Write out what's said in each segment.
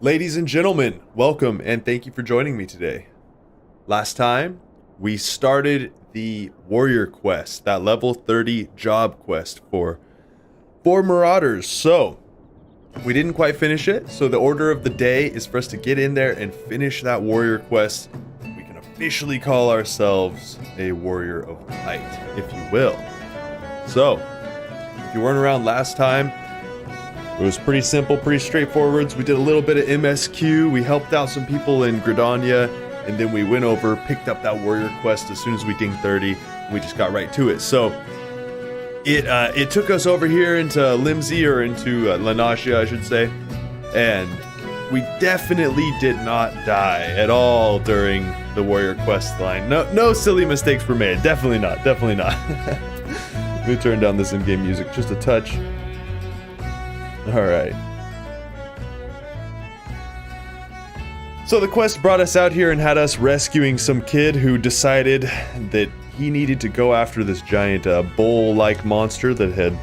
Ladies and gentlemen, welcome and thank you for joining me today. Last time, we started the warrior quest, that level 30 job quest for Marauders. So, we didn't quite finish it, so the order of the day is for us to get in there and finish that warrior quest. We can officially call ourselves a warrior of light, if you will. So, if you weren't around last time, it was pretty simple, pretty straightforward. We did a little bit of MSQ, we helped out some people in Gridania, and then we went over, picked up that warrior quest as soon as we dinged 30, and we just got right to it. So, it took us over here into Limsey, or into Lanasia, I should say, and we definitely did not die at all during the warrior quest line. No silly mistakes were made, definitely not. Let me turn down this in-game music just a touch. Alright. So the quest brought us out here and had us rescuing some kid who decided that he needed to go after this giant bull-like monster that had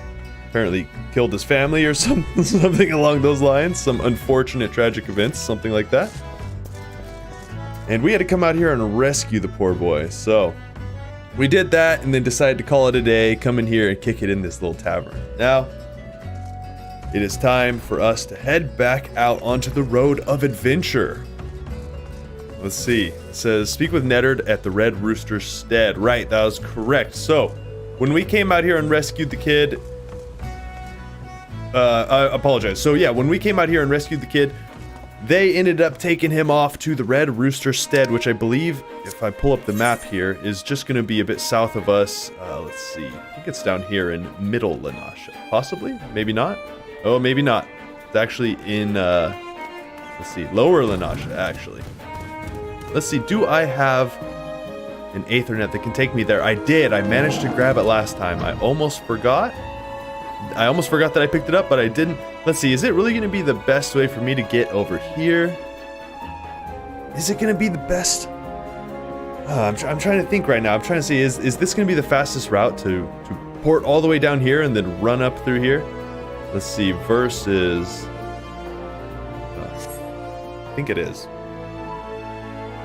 apparently killed his family or something along those lines. Some unfortunate tragic events, something like that. And we had to come out here and rescue the poor boy. So we did that and then decided to call it a day, come in here and kick it in this little tavern. Now, it is time for us to head back out onto the road of adventure. Let's see. It says, speak with Neddard at the Red Rooster Stead. Right, that was correct. So, when we came out here and rescued the kid... I apologize. So yeah, when we came out here and rescued the kid, they ended up taking him off to the Red Rooster Stead, which I believe, if I pull up the map here, is just going to be a bit south of us. Let's see. I think it's down here in Middle Lanasha. Possibly? Maybe not? Oh, maybe not. It's actually in, let's see, Lower Lanasha, actually. Let's see, do I have an Aethernet that can take me there? I did. I managed to grab it last time. I almost forgot that I picked it up, but I didn't. Let's see, is it really going to be the best way for me to get over here? Is it going to be the best? I'm trying to think right now. I'm trying to see, is this going to be the fastest route to port all the way down here and then run up through here? Let's see, versus... I think it is.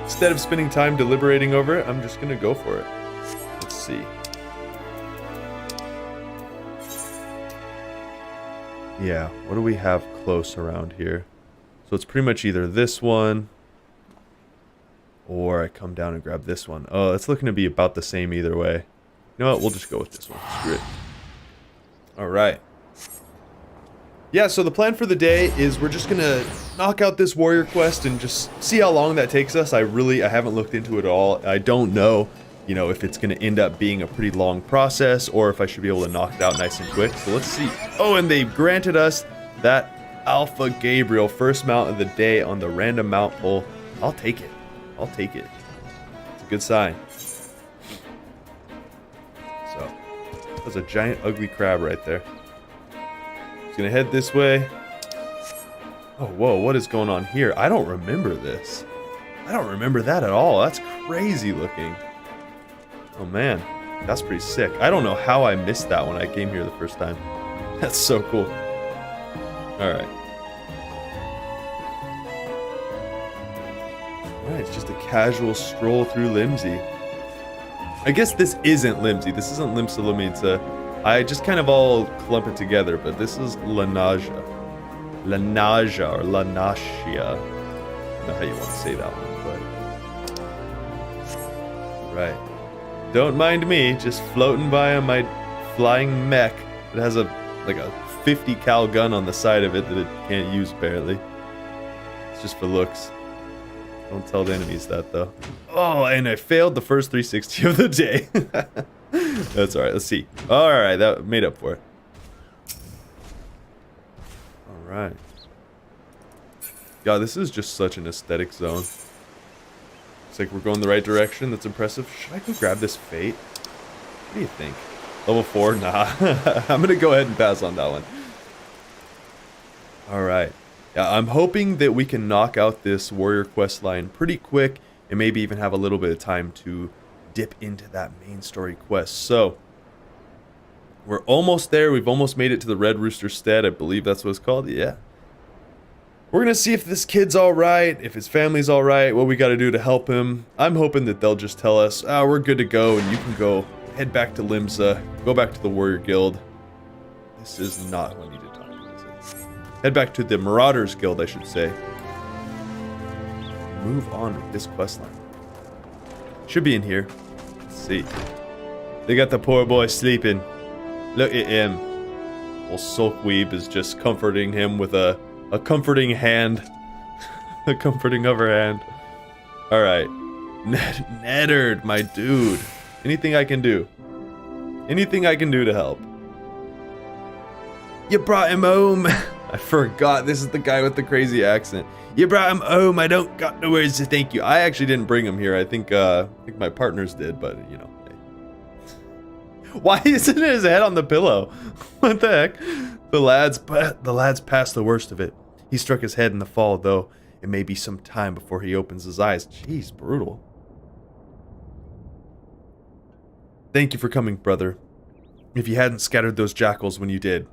Instead of spending time deliberating over it, I'm just going to go for it. Let's see. Yeah, what do we have close around here? So it's pretty much either this one, or I come down and grab this one. Oh, it's looking to be about the same either way. You know what, we'll just go with this one. Screw it. Alright. Yeah, so the plan for the day is we're just gonna knock out this warrior quest and just see how long that takes us. I haven't looked into it at all. I don't know, you know, if it's gonna end up being a pretty long process or if I should be able to knock it out nice and quick. So let's see. Oh, and they granted us that Alpha Gabriel first mount of the day on the random mount poll. I'll take it. I'll take it. It's a good sign. So, there's a giant ugly crab right there. He's gonna head this way. Oh, whoa, what is going on here? I don't remember this. I don't remember that at all. That's crazy looking. Oh man, that's pretty sick. I don't know how I missed that when I came here the first time. That's so cool. Alright. Alright, it's just a casual stroll through Limsey. I guess this isn't Limsey. This isn't Limsa. I just kind of all clump it together, but this is Lanasia. Lanasia, or Lanashia. I don't know how you want to say that one, but... Right. Don't mind me, just floating by on my flying mech. It has like a 50 cal gun on the side of it that it can't use, apparently. It's just for looks. Don't tell the enemies that, though. Oh, and I failed the first 360 of the day. That's alright, let's see. Alright, that made up for it. Alright. God, this is just such an aesthetic zone. Looks like we're going the right direction. That's impressive. Should I go grab this fate? What do you think? Level 4? Nah. I'm gonna go ahead and pass on that one. Alright. Yeah, I'm hoping that we can knock out this warrior quest line pretty quick and maybe even have a little bit of time to dip into that main story quest. So, we're almost there. We've almost made it to the Red Rooster Stead. I believe that's what it's called. Yeah. We're gonna see if this kid's alright, if his family's alright, what we gotta do to help him. I'm hoping that they'll just tell us, we're good to go, and you can go head back to Limsa, go back to the Warrior Guild. This is not who I need to talk to, is it? Head back to the Marauders Guild, I should say. Move on with this questline. Should be in here. Let's see. They got the poor boy sleeping. Look at him. Old Sulkweeb is just comforting him with a comforting hand. A comforting other hand. Alright. Neddard, my dude. Anything I can do. Anything I can do to help. You brought him home. I forgot. This is the guy with the crazy accent. You brought him home. I don't got no words to thank you. I actually didn't bring him here. I think my partners did, but you know. Hey. Why isn't his head on the pillow? What the heck? The lads passed the worst of it. He struck his head in the fall, though it may be some time before he opens his eyes. Jeez, brutal. Thank you for coming, brother. If you hadn't scattered those jackals when you did,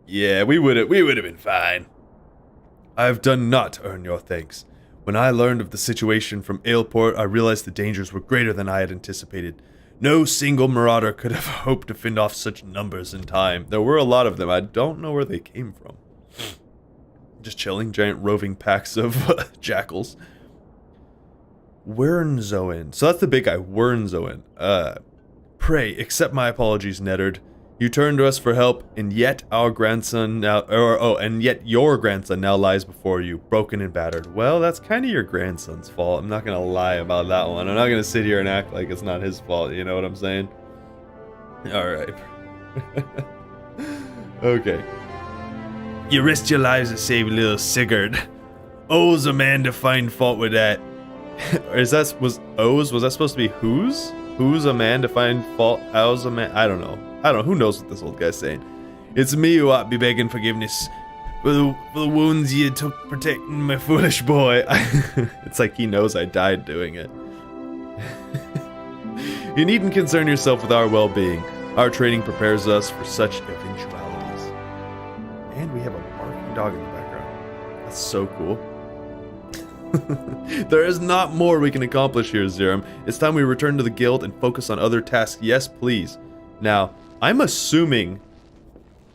yeah, we would have been fine. I've done naught to earn your thanks. When I learned of the situation from Aleport, I realized the dangers were greater than I had anticipated. No single marauder could have hoped to fend off such numbers in time. There were a lot of them. I don't know where they came from. Just chilling, giant roving packs of jackals. Wernzoen. So that's the big guy, Wernzoen. Pray, accept my apologies, Neddard. You turned to us for help, and yet our grandson now, and yet your grandson now lies before you, broken and battered. Well, that's kind of your grandson's fault. I'm not gonna lie about that one. I'm not gonna sit here and act like it's not his fault. You know what I'm saying? All right. Okay. You risked your lives to save little Sigurd. O's a man to find fault with that. Was that supposed to be whose? Who's a man to find fault? How's a man? I don't know. Who knows what this old guy's saying? It's me who ought to be begging forgiveness for the wounds you took protecting my foolish boy. It's like he knows I died doing it. You needn't concern yourself with our well-being. Our training prepares us for such eventualities. And we have a barking dog in the background. That's so cool. There is not more we can accomplish here, Zerum. It's time we return to the guild and focus on other tasks. Yes, please. Now, I'm assuming...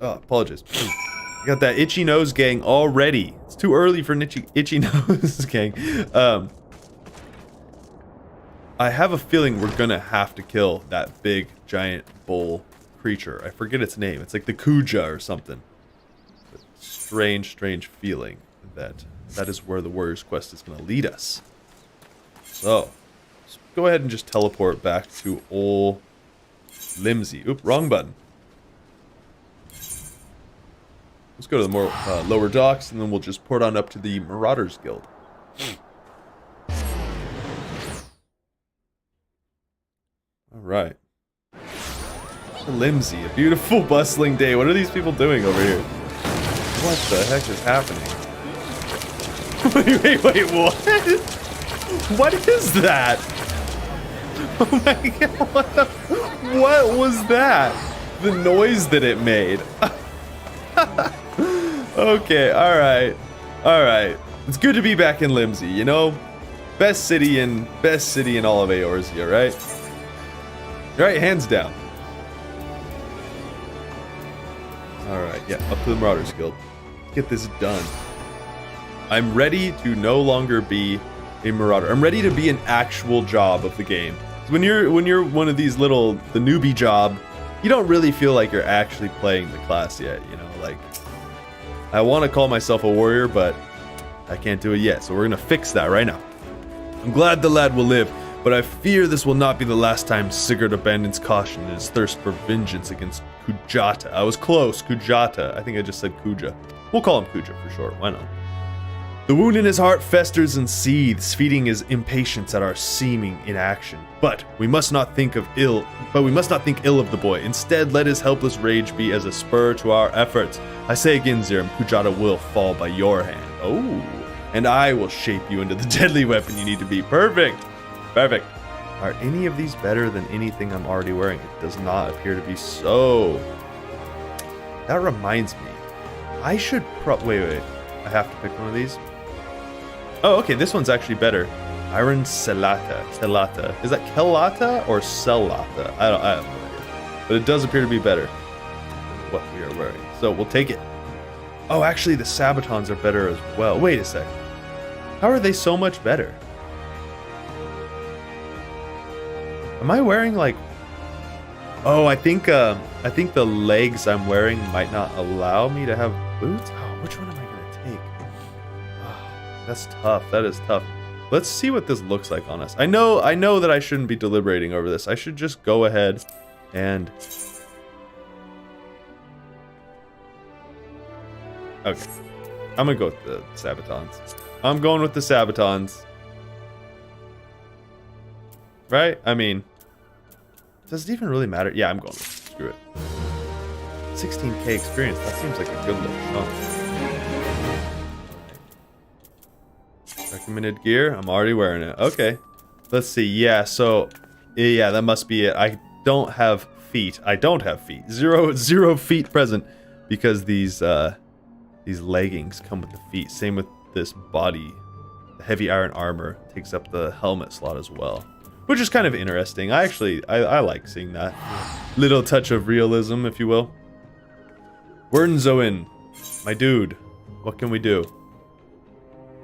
Oh, apologies. I got that Itchy Nose gang already. It's too early for Itchy Nose gang. I have a feeling we're gonna have to kill that big, giant bull creature. I forget its name. It's like the Kuja or something. Strange feeling that is where the Warrior's Quest is gonna lead us. So, let's go ahead and just teleport back to old Limsy. Oop, wrong button. Let's go to the more lower docks, and then we'll just port on up to the Marauders Guild. Alright. Limsy, a beautiful bustling day. What are these people doing over here? What the heck is happening? wait, what? What is that? Oh my god, what was that? The noise that it made. Okay, alright. It's good to be back in Limsy, you know? Best city in all of Eorzea, right? Right, hands down. Alright, yeah, up to the Marauders Guild. Get this done. I'm ready to no longer be a marauder. I'm ready to be an actual job of the game. When you're one of these little, the newbie job, you don't really feel like you're actually playing the class yet, you know, like, I want to call myself a warrior, but I can't do it yet, so we're gonna fix that right now. I'm glad the lad will live, but I fear this will not be the last time Sigurd abandons caution in his thirst for vengeance against Kujata. I was close, Kujata. I think I just said Kuja. We'll call him Kuja for short, why not? The wound in his heart festers and seethes, feeding his impatience at our seeming inaction. But we must not think ill of the boy. Instead, let his helpless rage be as a spur to our efforts. I say again, Zerum, Kujata will fall by your hand. Oh, and I will shape you into the deadly weapon you need to be. Perfect. Are any of these better than anything I'm already wearing? It does not appear to be so. That reminds me. I should wait. I have to pick one of these. Oh, okay, this one's actually better. Iron Celata. Is that Kelata or Celata? I have no idea. But it does appear to be better than what we are wearing. So we'll take it. Oh, actually, the Sabatons are better as well. Wait a sec. How are they so much better? Am I wearing like... Oh, I think the legs I'm wearing might not allow me to have boots. Oh, which one am I gonna take? Oh, that's tough. That is tough. Let's see what this looks like on us. I know that I shouldn't be deliberating over this. I should just go ahead and... Okay. I'm gonna go with the Sabatons. I'm going with the Sabatons. Right? I mean... Does it even really matter? Yeah, I'm going with it. Screw it. 16k experience. That seems like a good little chunk. Recommended gear. I'm already wearing it. Okay. Let's see. Yeah, so... Yeah, that must be it. I don't have feet. Zero feet present. Because these leggings come with the feet. Same with this body. The heavy iron armor takes up the helmet slot as well. Which is kind of interesting. I like seeing that. Little touch of realism, if you will. Wernzoin, my dude. What can we do?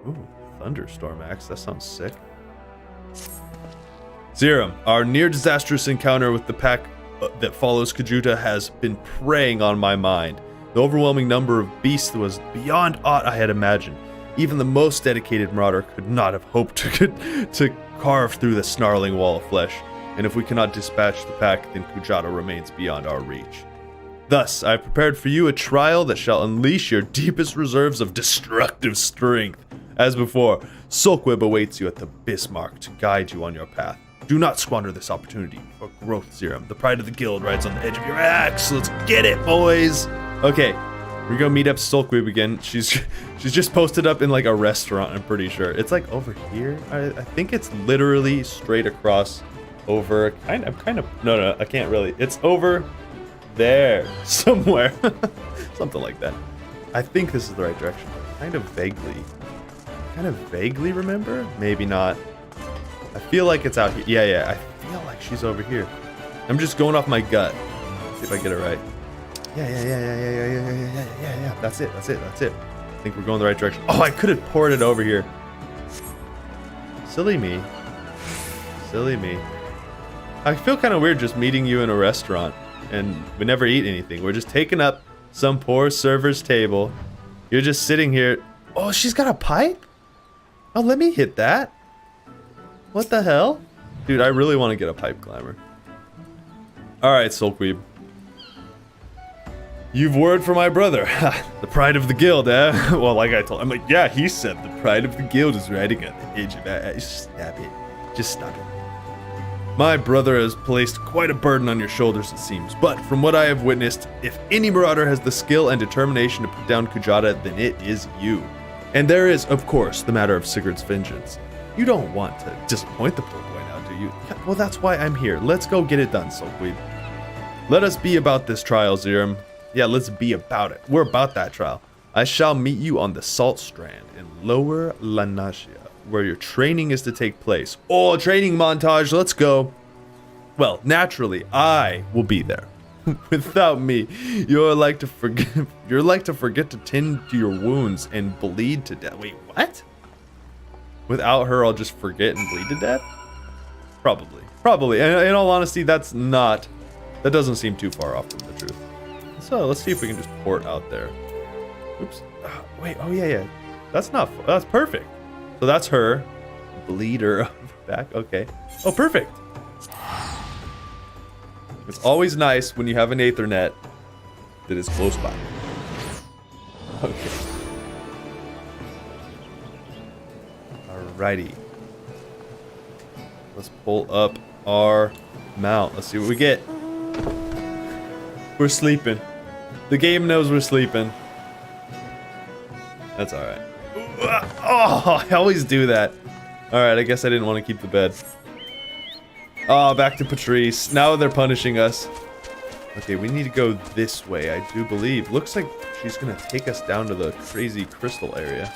Ooh, Thunderstorm Axe. That sounds sick. Zerum, our near disastrous encounter with the pack that follows Kajuta has been preying on my mind. The overwhelming number of beasts was beyond aught I had imagined. Even the most dedicated marauder could not have hoped to carve through the snarling wall of flesh, and if we cannot dispatch the pack, then Kujata remains beyond our reach. Thus, I have prepared for you a trial that shall unleash your deepest reserves of destructive strength. As before, Sulkweb awaits you at the Bismarck to guide you on your path. Do not squander this opportunity for growth, Zerum. The pride of the guild rides on the edge of your axe. Let's get it, boys! Okay, we're gonna meet up Sulkweb again. She's just posted up in like a restaurant, I'm pretty sure. It's like over here. I think it's literally straight across over no, I can't really. It's over there somewhere. Something like that. I think this is the right direction. Kind of vaguely remember? Maybe not. I feel like it's out here. Yeah, I feel like she's over here. I'm just going off my gut. See if I get it right. Yeah. That's it. I think we're going the right direction. Oh, I could have poured it over here. Silly me. I feel kind of weird just meeting you in a restaurant and we never eat anything. We're just taking up some poor server's table. You're just sitting here. Oh, she's got a pipe? Oh, let me hit that. What the hell? Dude, I really want to get a pipe climber. Alright, Sulkweb. You've word for my brother. The pride of the guild, eh? Well, like I told him, like, yeah, he said the pride of the guild is riding on the edge of it. Just stop it. My brother has placed quite a burden on your shoulders, it seems. But from what I have witnessed, if any marauder has the skill and determination to put down Kujata, then it is you. And there is, of course, the matter of Sigurd's vengeance. You don't want to disappoint the poor boy now, do you? Well, that's why I'm here. Let's go get it done, Sulkweb. Let us be about this trial, Zerum. Yeah, let's be about it. We're about that trial. I shall meet you on the Salt Strand in Lower Lanashia, where your training is to take place. Oh, training montage, let's go. Well, naturally, I will be there. Without me, you're like to forget to tend to your wounds and bleed to death. Wait, what? Without her, I'll just forget and bleed to death? Probably. And in all honesty, that doesn't seem too far off from the truth. So let's see if we can just port out there. Oops. Wait. Oh yeah. That's perfect. So that's her. Bleeder back. Okay. Oh, perfect. It's always nice when you have an Aethernet that is close by. Okay. Alrighty. Let's pull up our mount. Let's see what we get. We're sleeping. The game knows we're sleeping. That's alright. Oh, I always do that. Alright, I guess I didn't want to keep the bed. Oh, back to Patrice. Now they're punishing us. Okay, we need to go this way, I do believe. Looks like she's gonna take us down to the crazy crystal area.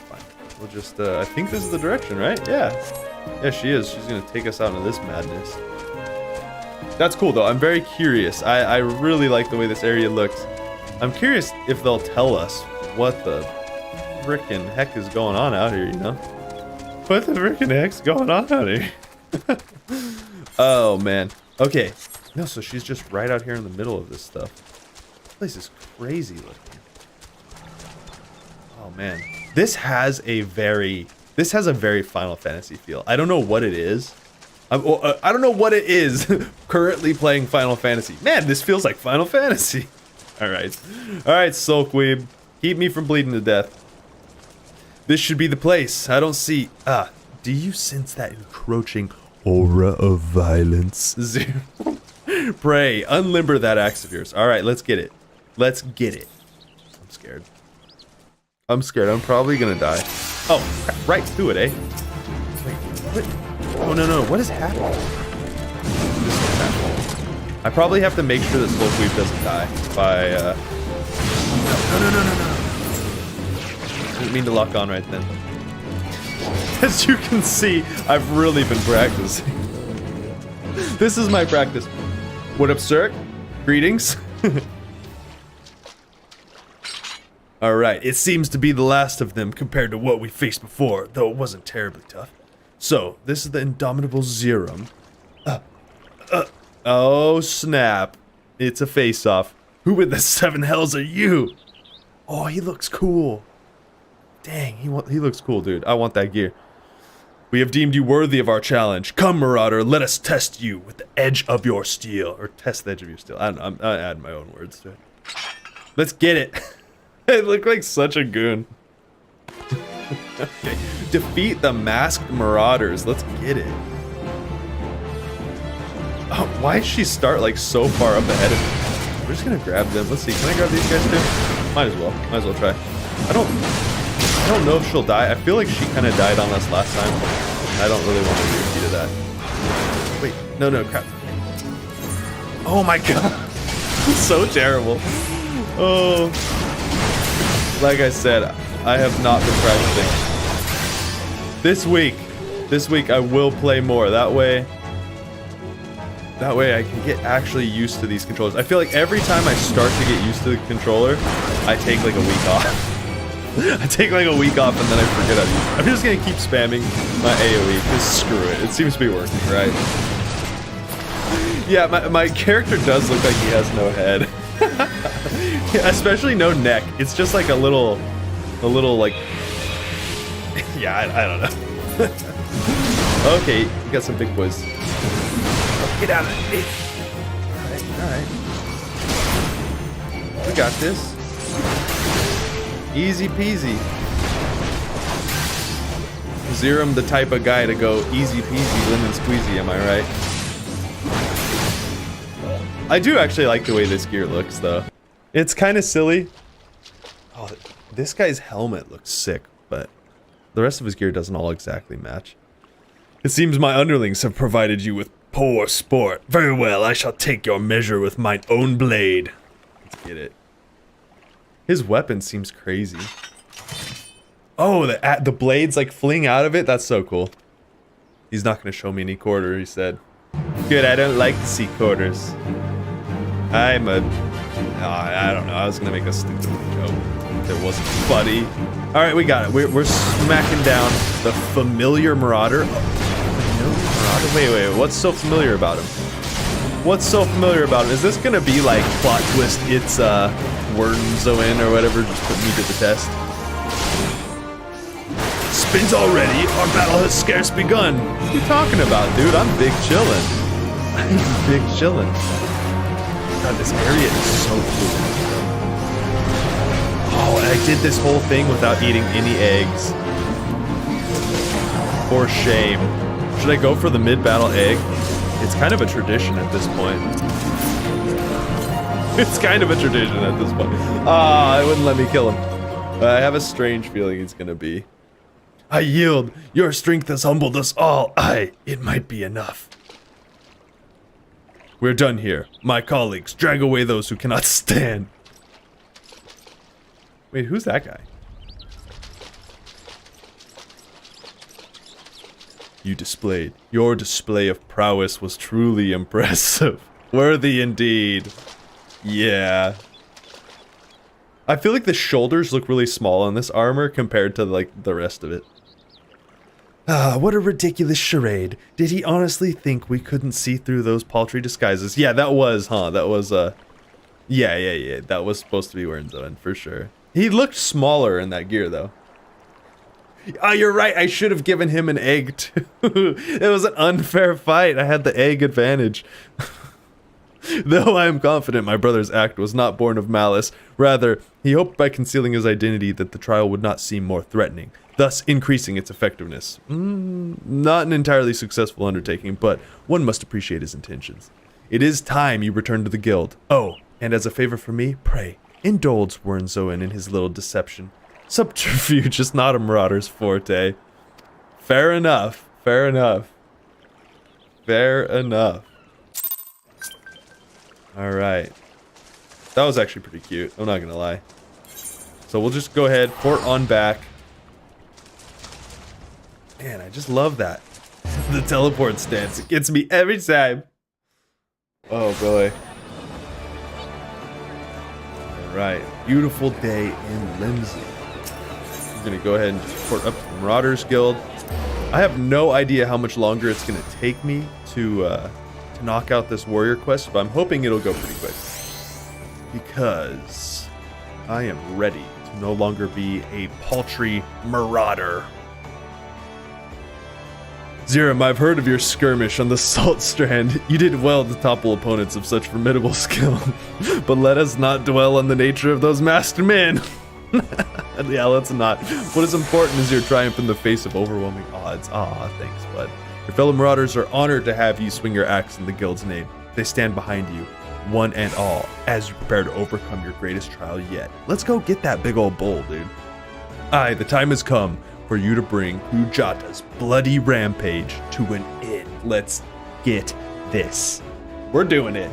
Fine. We'll just, I think this is the direction, right? Yeah. Yeah, she is. She's gonna take us out into this madness. That's cool, though. I'm very curious. I really like the way this area looks. I'm curious if they'll tell us what the frickin' heck is going on out here, you know? What the frickin' heck's going on out here? Oh, man. Okay. No, so she's just right out here in the middle of this stuff. This place is crazy looking. Oh, man. This has a very Final Fantasy feel. I don't know what it is. I don't know what it is currently playing Final Fantasy. Man, this feels like Final Fantasy. Alright. Alright, Sulkweeb. Keep me from bleeding to death. This should be the place. I don't see... do you sense that encroaching aura of violence? Pray, unlimber that axe of yours. Alright, let's get it. Let's get it. I'm scared. I'm scared. I'm probably gonna die. Oh, crap. Right to it, eh? Wait, what? Oh, no. What is happening? This is happening. I probably have to make sure that Sulkweeb doesn't die by, No. Didn't mean to lock on right then. As you can see, I've really been practicing. This is my practice. What up, sir? Greetings. Alright, it seems to be the last of them compared to what we faced before, though it wasn't terribly tough. So, this is the indomitable Zerum. Oh, snap. It's a face-off. Who in the seven hells are you? Oh, he looks cool. Dang, he looks cool, dude. I want that gear. We have deemed you worthy of our challenge. Come, Marauder, let us test you with the edge of your steel. Or test the edge of your steel. I don't know, I'm adding my own words to it. Let's get it. I look like such a goon. Okay. Defeat the masked Marauders. Let's get it. Oh, why does she start like so far up ahead of me? We're just gonna grab them. Let's see. Can I grab these guys too? Might as well. Might as well try. I don't know if she'll die. I feel like she kind of died on us last time. I don't really want to do a repeat of that. Wait. No, crap. Oh my god. So terrible. Oh. Like I said, I have not been practicing. This week I will play more. That way I can get actually used to these controllers. I feel like every time I start to get used to the controller, I take like a week off. I take like a week off and then I forget how to use it. I'm just gonna keep spamming my AoE, because screw it. It seems to be working, right? Yeah, my character does look like he has no head. Yeah, especially no neck. It's just like a little like... yeah, I don't know. Okay, we got some big boys. Get out of it. Alright. We got this. Easy peasy. Zerum the type of guy to go easy peasy lemon squeezy, am I right? I do actually like the way this gear looks though. It's kind of silly. Oh, this guy's helmet looks sick, but the rest of his gear doesn't all exactly match. It seems my underlings have provided you with poor sport. Very well, I shall take your measure with mine own blade. Let's get it. His weapon seems crazy. Oh, the blades like fling out of it? That's so cool. He's not going to show me any quarter, he said. Good, I don't like to see quarters. I don't know, I was going to make a stupid joke. It wasn't funny. Alright, we got it. We're smacking down the familiar Marauder. Wait, what's so familiar about him? What's so familiar about him? Is this gonna be like plot twist, it's Wernzoin or whatever, just put me to the test? Spins already? Our battle has scarce begun. What are you talking about, dude? I'm big chillin'. I'm big chillin'. God, this area is so cool. Oh, and I did this whole thing without eating any eggs. For shame. Should I go for the mid-battle egg? It's kind of a tradition at this point. It's kind of a tradition at this point. Ah, it wouldn't let me kill him. I have a strange feeling it's gonna be. I yield. Your strength has humbled us all. It might be enough. We're done here. My colleagues, drag away those who cannot stand. Wait, who's that guy? Your display of prowess was truly impressive. Worthy indeed. Yeah. I feel like the shoulders look really small on this armor compared to, like, the rest of it. Ah, what a ridiculous charade. Did he honestly think we couldn't see through those paltry disguises? Yeah, that was, huh? That was, yeah. That was supposed to be Wernzoen, for sure. He looked smaller in that gear, though. Oh, you're right. I should have given him an egg, too. It was an unfair fight. I had the egg advantage. Though I am confident my brother's act was not born of malice. Rather, he hoped by concealing his identity that the trial would not seem more threatening, thus increasing its effectiveness. Not an entirely successful undertaking, but one must appreciate his intentions. It is time you return to the guild. Oh, and as a favor for me, pray, indulge Wernzoen in his little deception. Subterfuge is not a marauder's forte. Fair enough. Fair enough. Fair enough. Alright. That was actually pretty cute, I'm not gonna lie. So we'll just go ahead, port on back. Man, I just love that. The teleport stance, it gets me every time. Oh boy. Alright, beautiful day in Limsey. I'm gonna go ahead and just port up to the Marauders Guild. I have no idea how much longer it's gonna take me to knock out this warrior quest, but I'm hoping it'll go pretty quick. Because I am ready to no longer be a paltry marauder. Zirem, I've heard of your skirmish on the Salt Strand. You did well to topple opponents of such formidable skill. But let us not dwell on the nature of those masked men. Yeah, let's not. What is important is your triumph in the face of overwhelming odds. Aw, thanks, bud. Your fellow marauders are honored to have you swing your axe in the guild's name. They stand behind you, one and all, as you prepare to overcome your greatest trial yet. Let's go get that big old bull, dude. Aye, the time has come for you to bring Hujata's bloody rampage to an end. Let's get this. We're doing it.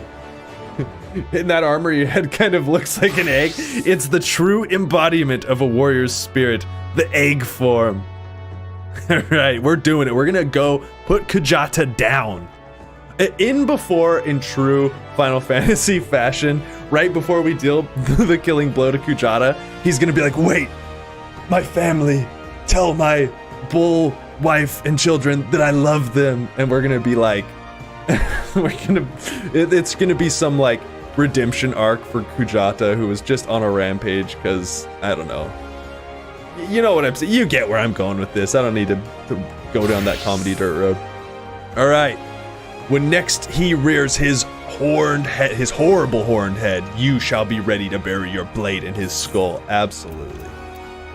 In that armor, your head kind of looks like an egg. It's the true embodiment of a warrior's spirit, the egg form. Alright, we're doing it. We're gonna go put Kujata down. In true Final Fantasy fashion, right before we deal the killing blow to Kujata, he's gonna be like, wait, my family, tell my bull wife and children that I love them. And we're gonna be like, it's gonna be some like redemption arc for Kujata, who was just on a rampage because, I don't know. You know what I'm saying? You get where I'm going with this. I don't need to go down that comedy dirt road. Alright. When next he rears his horned head, his horrible horned head, you shall be ready to bury your blade in his skull. Absolutely.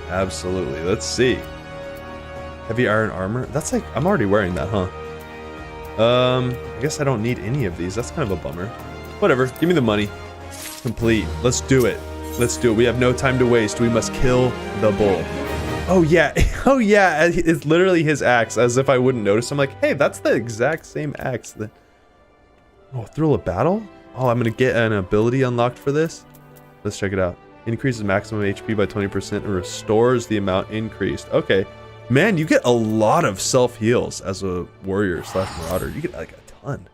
Absolutely. Let's see. Heavy iron armor? That's like, I'm already wearing that, huh? I guess I don't need any of these. That's kind of a bummer. Whatever. Give me the money. Complete. Let's do it. Let's do it. We have no time to waste. We must kill the bull. Oh yeah. Oh yeah. It's literally his axe. As if I wouldn't notice. I'm like, hey, that's the exact same axe. Oh, thrill of battle? Oh, I'm gonna get an ability unlocked for this. Let's check it out. Increases maximum HP by 20% and restores the amount increased. Okay. Man, you get a lot of self-heals as a warrior / marauder. You get like a ton.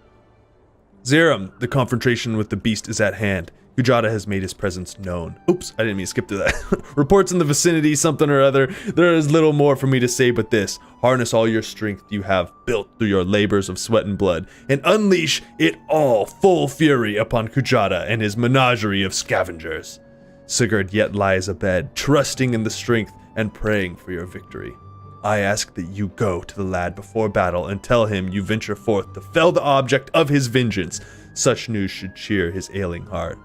Zirem, the confrontation with the beast is at hand. Kujata has made his presence known. Oops, I didn't mean to skip to that. Reports in the vicinity, something or other. There is little more for me to say but this. Harness all your strength you have built through your labors of sweat and blood, and unleash it all full fury upon Kujata and his menagerie of scavengers. Sigurd yet lies abed, trusting in the strength and praying for your victory. I ask that you go to the lad before battle and tell him you venture forth to fell the object of his vengeance. Such news should cheer his ailing heart.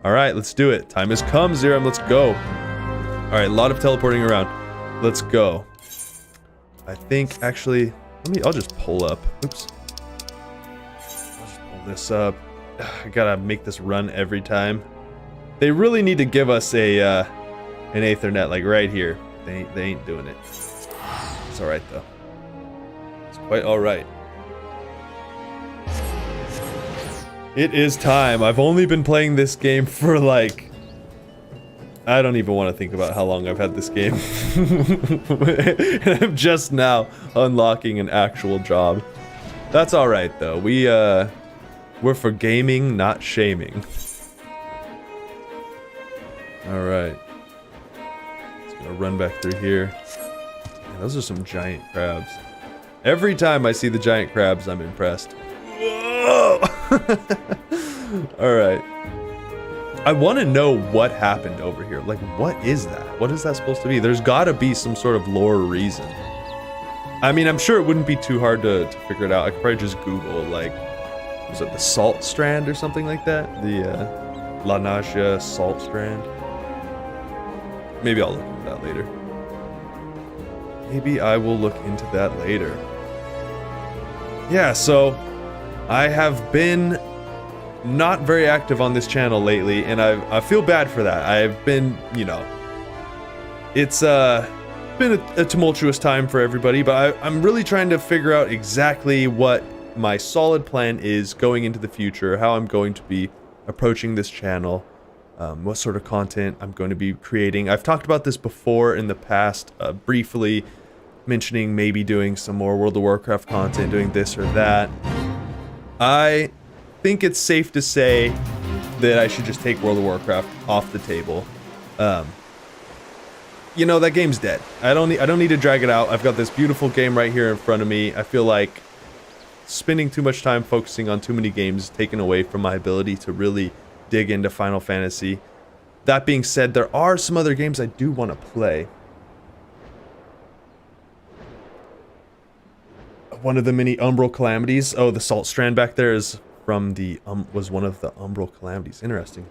Alright, let's do it. Time has come, Zirem, let's go. Alright, a lot of teleporting around. Let's go. I think, actually, I'll just pull up. Oops. I'll just pull this up. I gotta make this run every time. They really need to give us a, an Aethernet, like right here. They ain't doing it. It's alright, though. It's quite alright. It is time. I've only been playing this game for like I don't even want to think about how long I've had this game. And I'm just now unlocking an actual job. That's alright though. We're for gaming, not shaming. Alright. Just gonna run back through here. Man, those are some giant crabs. Every time I see the giant crabs, I'm impressed. Whoa! Alright. I want to know what happened over here. Like, what is that? What is that supposed to be? There's gotta be some sort of lore reason. I mean, I'm sure it wouldn't be too hard to figure it out. I could probably just Google, like, was it the Salt Strand or something like that? The, La Nausea Salt Strand? Maybe I'll look into that later. Maybe I will look into that later. Yeah, so I have been not very active on this channel lately, and I feel bad for that. I've been, you know, it's been a tumultuous time for everybody, but I'm really trying to figure out exactly what my solid plan is going into the future, how I'm going to be approaching this channel, what sort of content I'm going to be creating. I've talked about this before in the past, briefly mentioning maybe doing some more World of Warcraft content, doing this or that. I think it's safe to say that I should just take World of Warcraft off the table. You know, that game's dead. I don't need to drag it out. I've got this beautiful game right here in front of me. I feel like spending too much time focusing on too many games is taken away from my ability to really dig into Final Fantasy. That being said, there are some other games I do want to play. One of the many Umbral Calamities. Oh, the Salt Strand back there is from the was one of the Umbral Calamities. Interesting.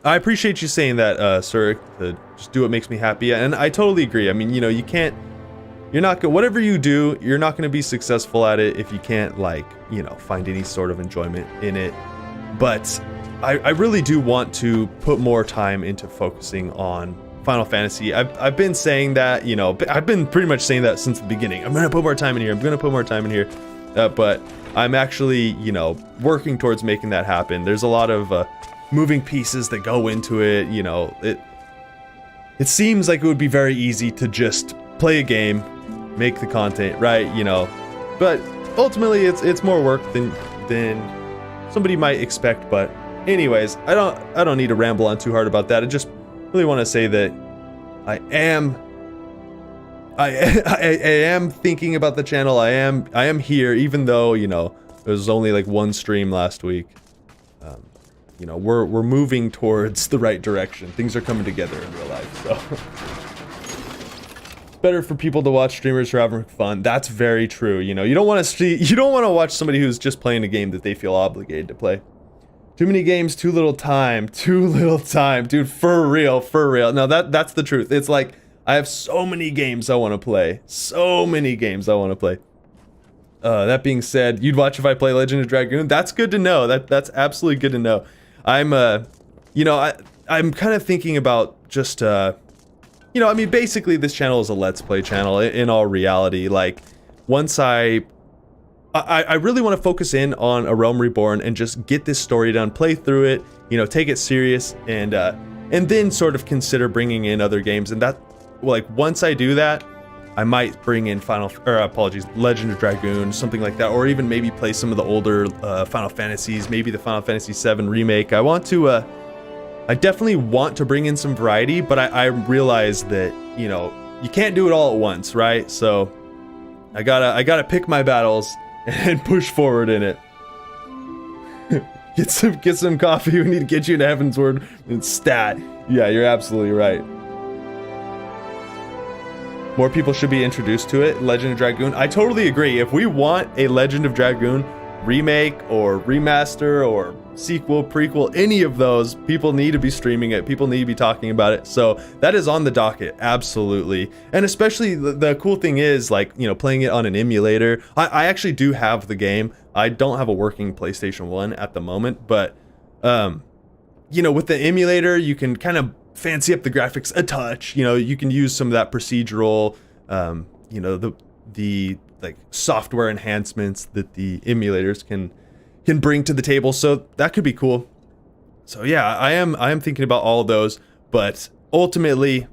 I appreciate you saying that, sir. To just do what makes me happy, and I totally agree. I mean, you know, you're not gonna, whatever you do, you're not gonna be successful at it if you can't, like, you know, find any sort of enjoyment in it. But I really do want to put more time into focusing on Final Fantasy. I've been saying that, you know, I've been pretty much saying that since the beginning. I'm gonna put more time in here. I'm gonna put more time in here. But I'm actually, you know, working towards making that happen. There's a lot of moving pieces that go into it. You know, it seems like it would be very easy to just play a game, make the content, right? You know, but ultimately it's more work than somebody might expect. But anyways, I don't need to ramble on too hard about that. I just really want to say that I am thinking about the channel. I am here, even though, you know, there was only like one stream last week. You know, we're moving towards the right direction. Things are coming together in real life, so. It's better for people to watch streamers who are having fun. That's very true. You know, you don't want to watch somebody who's just playing a game that they feel obligated to play. Too many games, too little time. Too little time, dude. For real, for real. No, that's the truth. It's like I have so many games I want to play. So many games I want to play. That being said, you'd watch if I play Legend of Dragoon. That's good to know. That's absolutely good to know. I'm you know, I'm kind of thinking about just you know, I mean, basically this channel is a Let's Play channel in all reality. Like, once I really want to focus in on A Realm Reborn and just get this story done, play through it, you know, take it serious, and then sort of consider bringing in other games. And that, like, once I do that, I might bring in Legend of Dragoon, something like that, or even maybe play some of the older Final Fantasies, maybe the Final Fantasy VII remake. I definitely want to bring in some variety, but I realize that, you know, you can't do it all at once, right? So I gotta pick my battles and push forward in it. Get some coffee. We need to get you into Heavensward and stat. Yeah, you're absolutely right. More people should be introduced to it. Legend of Dragoon. I totally agree. If we want a Legend of Dragoon remake or remaster or sequel, prequel, any of those, people need to be streaming it. People need to be talking about it. So that is on the docket, absolutely. And especially the cool thing is, like, you know, playing it on an emulator. I actually do have the game. I don't have a working PlayStation 1 at the moment, but you know, with the emulator, you can kind of fancy up the graphics a touch. You know, you can use some of that procedural, you know, the like software enhancements that the emulators can bring to the table. So that could be cool. So yeah, I am thinking about all of those. But ultimately,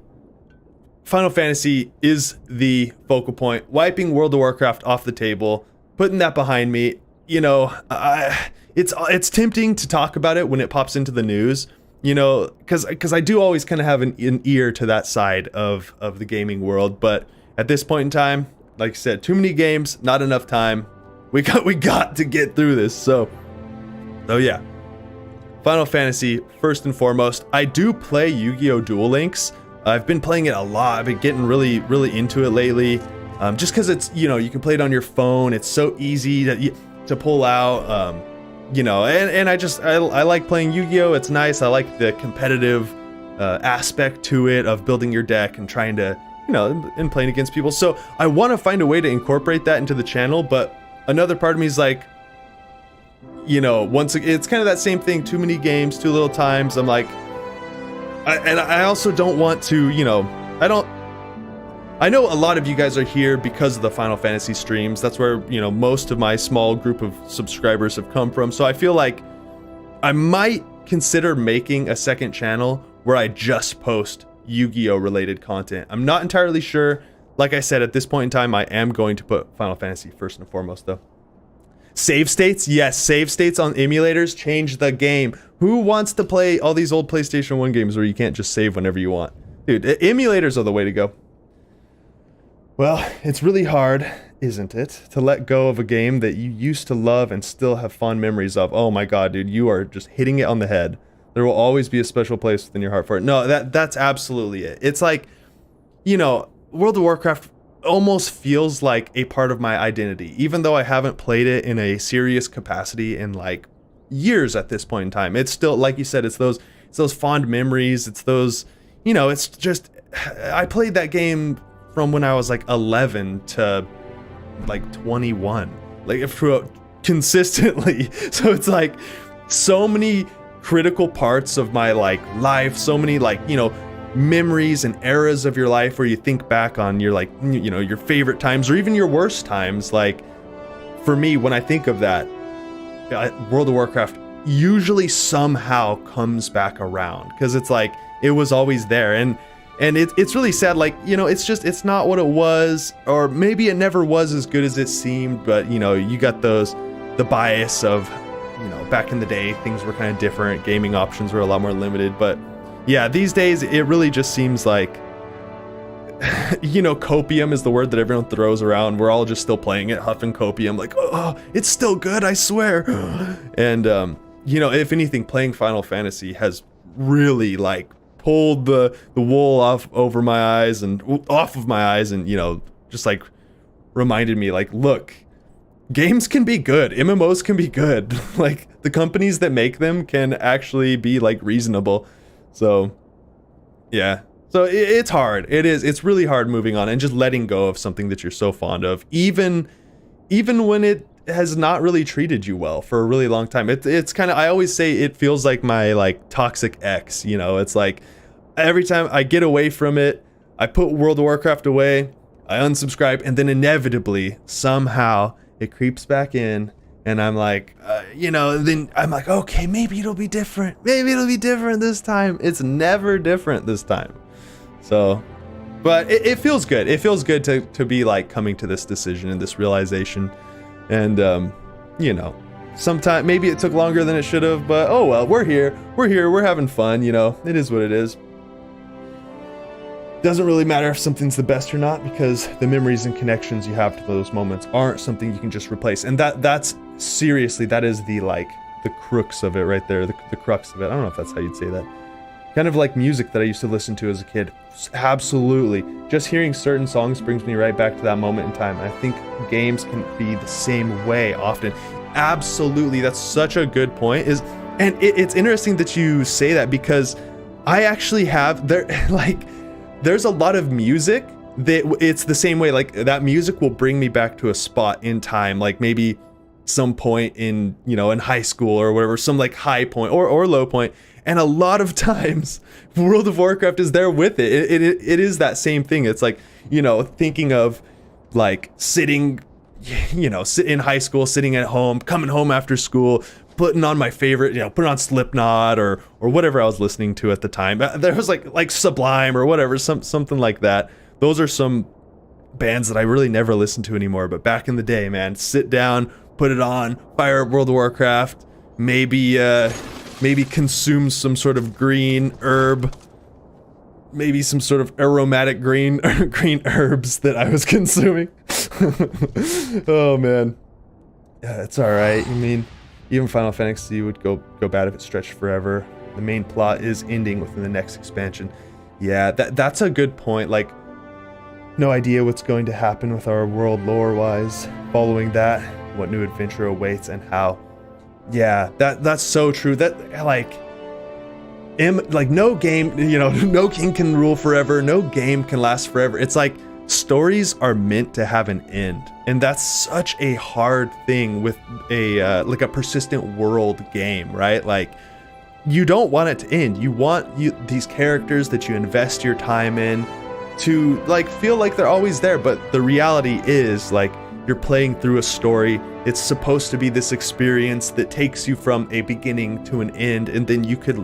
Final Fantasy is the focal point. Wiping World of Warcraft off the table, putting that behind me. You know, it's tempting to talk about it when it pops into the news. You know, because I do always kind of have an ear to that side of the gaming world. But at this point in time, like I said, too many games, not enough time. We got to get through this. So yeah. Final Fantasy, first and foremost. I do play Yu-Gi-Oh! Duel Links. I've been playing it a lot. I've been getting really into it lately. Just because it's, you know, you can play it on your phone. It's so easy to pull out. You know, and I like playing Yu-Gi-Oh! It's nice. I like the competitive aspect to it of building your deck and trying to, you know, and playing against people. So I want to find a way to incorporate that into the channel, but another part of me is like, you know, once it's kind of that same thing, too many games, too little times. I'm like, I also don't want to, you know, I know a lot of you guys are here because of the Final Fantasy streams. That's where, you know, most of my small group of subscribers have come from. So I feel like I might consider making a second channel where I just post Yu-Gi-Oh! Related content. I'm not entirely sure. Like I said, at this point in time, I am going to put Final Fantasy first and foremost, though. Save states? Yes, save states on emulators change the game. Who wants to play all these old PlayStation 1 games where you can't just save whenever you want? Dude, emulators are the way to go. Well, it's really hard, isn't it, to let go of a game that you used to love and still have fond memories of. Oh my god, dude, you are just hitting it on the head. There will always be a special place within your heart for it. No, that's absolutely it. It's like, you know, World of Warcraft almost feels like a part of my identity, even though I haven't played it in a serious capacity in like years at this point in time. It's still, like you said, it's those fond memories. It's those, you know, it's just, I played that game from when I was like 11 to like 21, like consistently. So it's like so many critical parts of my like life, so many like, you know, memories and eras of your life where you think back on your like, you know, your favorite times or even your worst times. Like for me, when I think of that, World of Warcraft usually somehow comes back around because it's like it was always there. And it's really sad, like, you know, it's not what it was, or maybe it never was as good as it seemed, but, you know, you got the bias of, you know, back in the day, things were kind of different, gaming options were a lot more limited, but yeah, these days, it really just seems like, you know, copium is the word that everyone throws around, we're all just still playing it, huffing copium, like, oh, it's still good, I swear, and, you know, if anything, playing Final Fantasy has really, like, pulled the wool off of my eyes and, you know, just like reminded me, like, look, games can be good, MMOs can be good, like the companies that make them can actually be like reasonable. So yeah, so it's hard. It's really hard moving on and just letting go of something that you're so fond of, even when it has not really treated you well for a really long time. It's kind of, I always say it feels like my like toxic ex, you know, it's like every time I get away from it, I put World of Warcraft away, I unsubscribe, and then inevitably, somehow, it creeps back in, and I'm like, you know, then I'm like, okay, maybe it'll be different. Maybe it'll be different this time. It's never different this time. So, but it feels good. It feels good to be like coming to this decision and this realization. And, you know, sometime, maybe it took longer than it should have, but oh well, we're here, we're having fun, you know, it is what it is. Doesn't really matter if something's the best or not, because the memories and connections you have to those moments aren't something you can just replace. And that's seriously, that is the like the crux of it right there, the crux of it. I don't know if that's how you'd say that. Kind of like music that I used to listen to as a kid. Absolutely. Just hearing certain songs brings me right back to that moment in time. I think games can be the same way often. Absolutely. That's such a good point. And it's interesting that you say that, because I actually have there's a lot of music that it's the same way, like that music will bring me back to a spot in time, like maybe some point in, you know, in high school or whatever, some like high point or low point. And a lot of times World of Warcraft is there with it. It is that same thing. It's like, you know, thinking of like sitting, you know, in high school, sitting at home, coming home after school, putting on my favorite, putting on Slipknot or whatever I was listening to at the time. There was like Sublime or whatever, something like that. Those are some bands that I really never listen to anymore. But back in the day, man, sit down, put it on, fire up World of Warcraft, maybe consume some sort of green herb. Maybe some sort of aromatic green herbs that I was consuming. Oh man, yeah, it's all right. I mean, even Final Fantasy would go bad if it stretched forever. The main plot is ending within the next expansion. Yeah, that's a good point. Like, no idea what's going to happen with our world lore-wise following that. What new adventure awaits and how. Yeah, that's so true. That like no game, no king can rule forever, no game can last forever. It's like stories are meant to have an end, and that's such a hard thing with a persistent world game, right? Like, you don't want it to end. You want these characters that you invest your time in to like feel like they're always there, but the reality is like you're playing through a story. It's supposed to be this experience that takes you from a beginning to an end, and then you could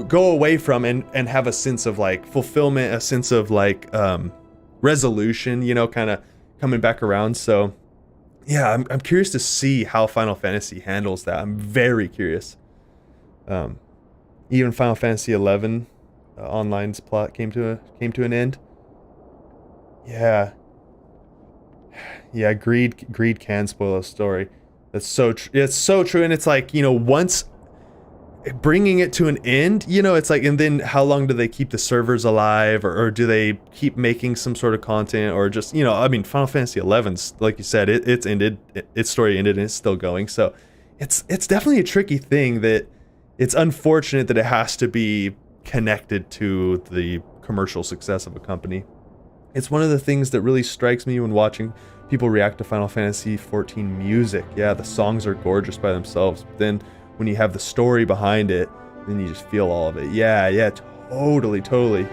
go away from and have a sense of like fulfillment, a sense of like resolution, kind of coming back around. So yeah, I'm curious to see how Final Fantasy handles that. I'm very curious. Even Final Fantasy XI online's plot came to an end. Yeah, greed can spoil a story. That's so it's so true. And it's like, once bringing it to an end, it's like, and then how long do they keep the servers alive, or do they keep making some sort of content, or just, Final Fantasy XI's, like you said, it's ended, its story ended, and it's still going. So it's definitely a tricky thing that it's unfortunate that it has to be connected to the commercial success of a company. It's one of the things that really strikes me when watching people react to Final Fantasy XIV music. Yeah, the songs are gorgeous by themselves, but then when you have the story behind it, then you just feel all of it. Yeah, totally.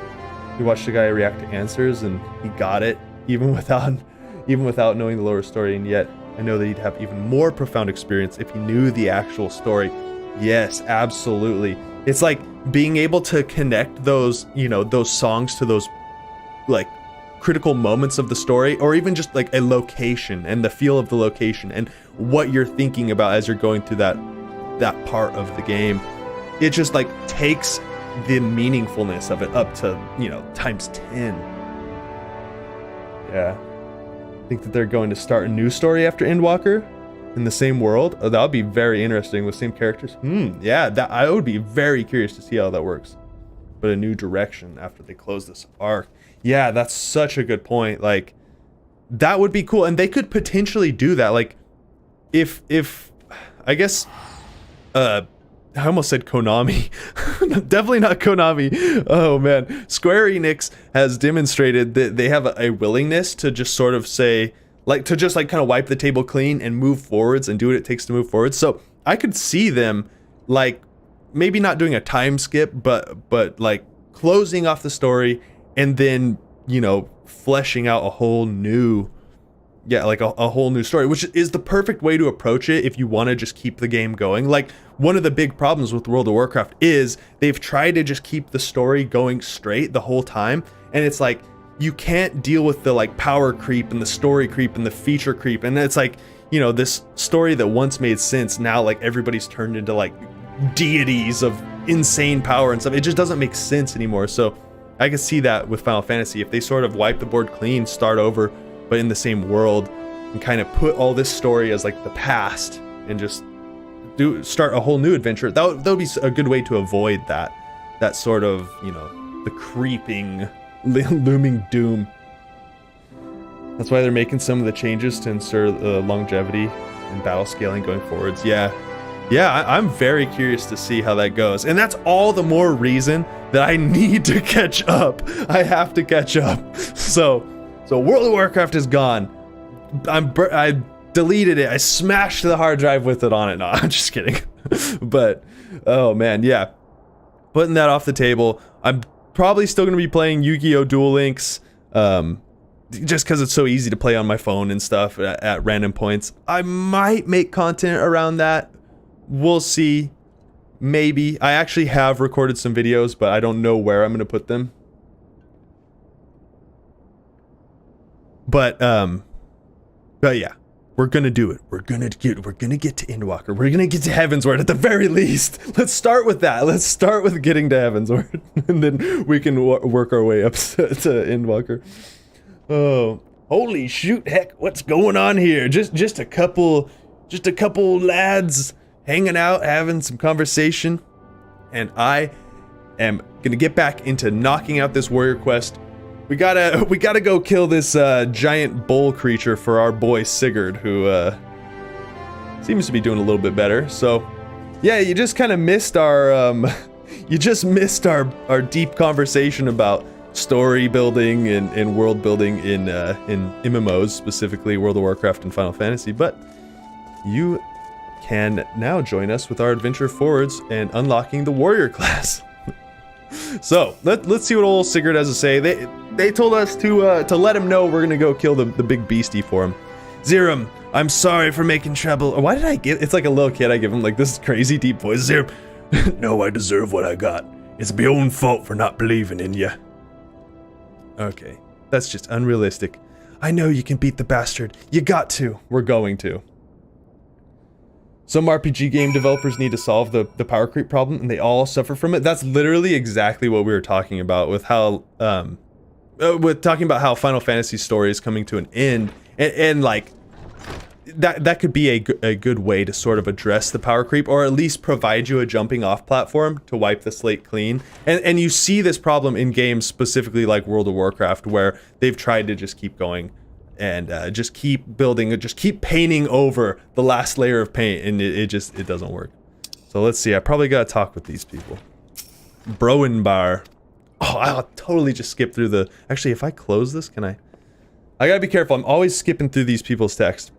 You watched a guy react to Answers, and he got it, even without knowing the lower story, and yet I know that he'd have even more profound experience if he knew the actual story. Yes, absolutely. It's like being able to connect those songs to those, like, critical moments of the story, or even just like a location and the feel of the location and what you're thinking about as you're going through that part of the game. It just like takes the meaningfulness of it up to times 10. Yeah, I think that they're going to start a new story after Endwalker in the same world. That would be very interesting with same characters. Yeah, that I would be very curious to see how that works. But a new direction after they close this arc. Yeah, that's such a good point. Like, that would be cool, and they could potentially do that. Like, if I guess, I almost said Konami. Definitely not Konami. Oh man, Square Enix has demonstrated that they have a willingness to just sort of say, like, to just like kind of wipe the table clean and move forwards and do what it takes to move forward. So I could see them like maybe not doing a time skip, but like closing off the story and then, fleshing out a whole new, a whole new story, which is the perfect way to approach it if you want to just keep the game going. Like, one of the big problems with World of Warcraft is they've tried to just keep the story going straight the whole time, and it's like you can't deal with the like power creep and the story creep and the feature creep, and it's like, this story that once made sense, now like everybody's turned into like deities of insane power and stuff. It just doesn't make sense anymore. So I can see that with Final Fantasy, if they sort of wipe the board clean, start over, but in the same world, and kind of put all this story as like the past and just start a whole new adventure. That would be a good way to avoid that sort of, the creeping, looming doom. That's why they're making some of the changes to ensure longevity and battle scaling going forwards. Yeah, I'm very curious to see how that goes. And that's all the more reason that I need to catch up. I have to catch up. So World of Warcraft is gone. I deleted it. I smashed the hard drive with it on it. No, I'm just kidding. But, oh man, yeah. Putting that off the table. I'm probably still going to be playing Yu-Gi-Oh! Duel Links. just because it's so easy to play on my phone and stuff at random points. I might make content around that. We'll see. Maybe. I actually have recorded some videos, but I don't know where I'm going to put them. But yeah, we're gonna do it. We're gonna get to Endwalker. We're gonna get to Heavensward at the very least. Let's start with that. Let's start with getting to Heavensward, and then we can work our way up to Endwalker. Oh, holy shoot! Heck, what's going on here? Just a couple lads hanging out, having some conversation, and I am gonna get back into knocking out this warrior quest. We gotta go kill this giant bull creature for our boy Sigurd, who seems to be doing a little bit better. So, yeah, you just kind of missed our our deep conversation about story building and world building in MMOs, specifically World of Warcraft and Final Fantasy. But you can now join us with our adventure forwards and unlocking the warrior class. So let's see what old Sigurd has to say. They told us to let him know we're gonna go kill the big beastie for him. Ziram, I'm sorry for making trouble. Why did I give? It's like a little kid. I give him like this crazy deep voice. Ziram, no, I deserve what I got. It's my own fault for not believing in you. Okay, that's just unrealistic. I know you can beat the bastard. You got to. We're going to. Some RPG game developers need to solve the power creep problem, and they all suffer from it. That's literally exactly what we were talking about with how, talking about how Final Fantasy story is coming to an end, and like, that could be a good way to sort of address the power creep, or at least provide you a jumping off platform to wipe the slate clean. And you see this problem in games specifically like World of Warcraft, where they've tried to just keep going and just keep building, just keep painting over the last layer of paint, and it doesn't work. So let's see, I probably gotta talk with these people. Broenbar. Oh, I'll totally just skip through the... Actually, if I close this, can I gotta be careful, I'm always skipping through these people's text.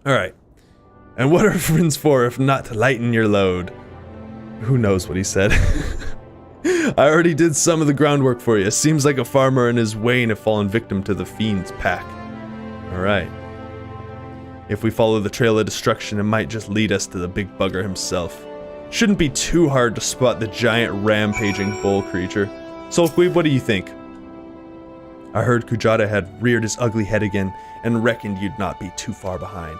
Alright. And what are friends for if not to lighten your load? Who knows what he said. I already did some of the groundwork for you. Seems like a farmer and his wain have fallen victim to the fiend's pack. Alright. If we follow the trail of destruction, it might just lead us to the big bugger himself. Shouldn't be too hard to spot the giant rampaging bull creature. Sulkweeb, what do you think? I heard Kujata had reared his ugly head again and reckoned you'd not be too far behind.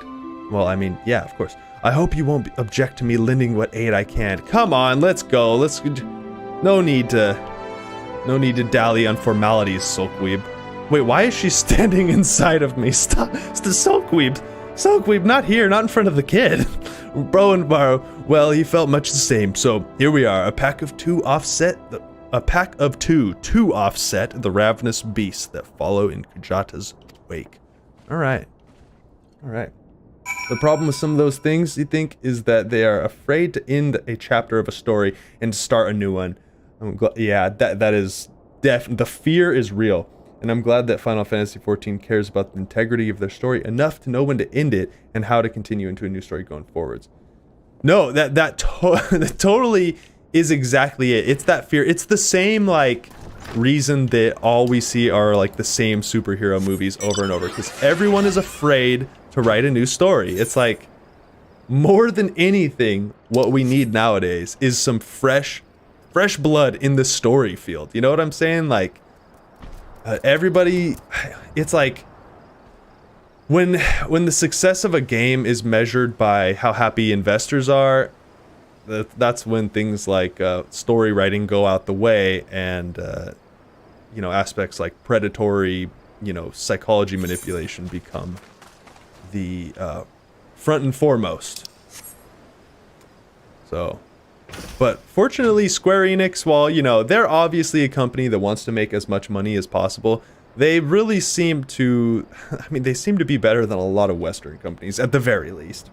Well, I mean, yeah, of course. I hope you won't object to me lending what aid I can. Come on, let's go. No need to dally on formalities, Sulkweeb. Wait, why is she standing inside of me? Stop. It's the Sulkweeb. Sulkweeb, not here, not in front of the kid. Broenbar, well, he felt much the same. So here we are, a pack of two to offset the ravenous beasts that follow in Kujata's wake. All right. The problem with some of those things, you think, is that they are afraid to end a chapter of a story and start a new one. Yeah, that is the fear is real. And I'm glad that Final Fantasy XIV cares about the integrity of their story enough to know when to end it and how to continue into a new story going forwards. No, that totally is exactly it. It's that fear. It's the same, like, reason that all we see are, like, the same superhero movies over and over. Because everyone is afraid to write a new story. It's like, more than anything, what we need nowadays is some fresh blood in the story field. You know what I'm saying? Like, everybody, it's like when the success of a game is measured by how happy investors are, that's when things like story writing go out the way, and you know, aspects like predatory, you know, psychology manipulation become the front and foremost. So, but fortunately, Square Enix, while, you know, they're obviously a company that wants to make as much money as possible, they really seem to, I mean, they seem to be better than a lot of Western companies, at the very least.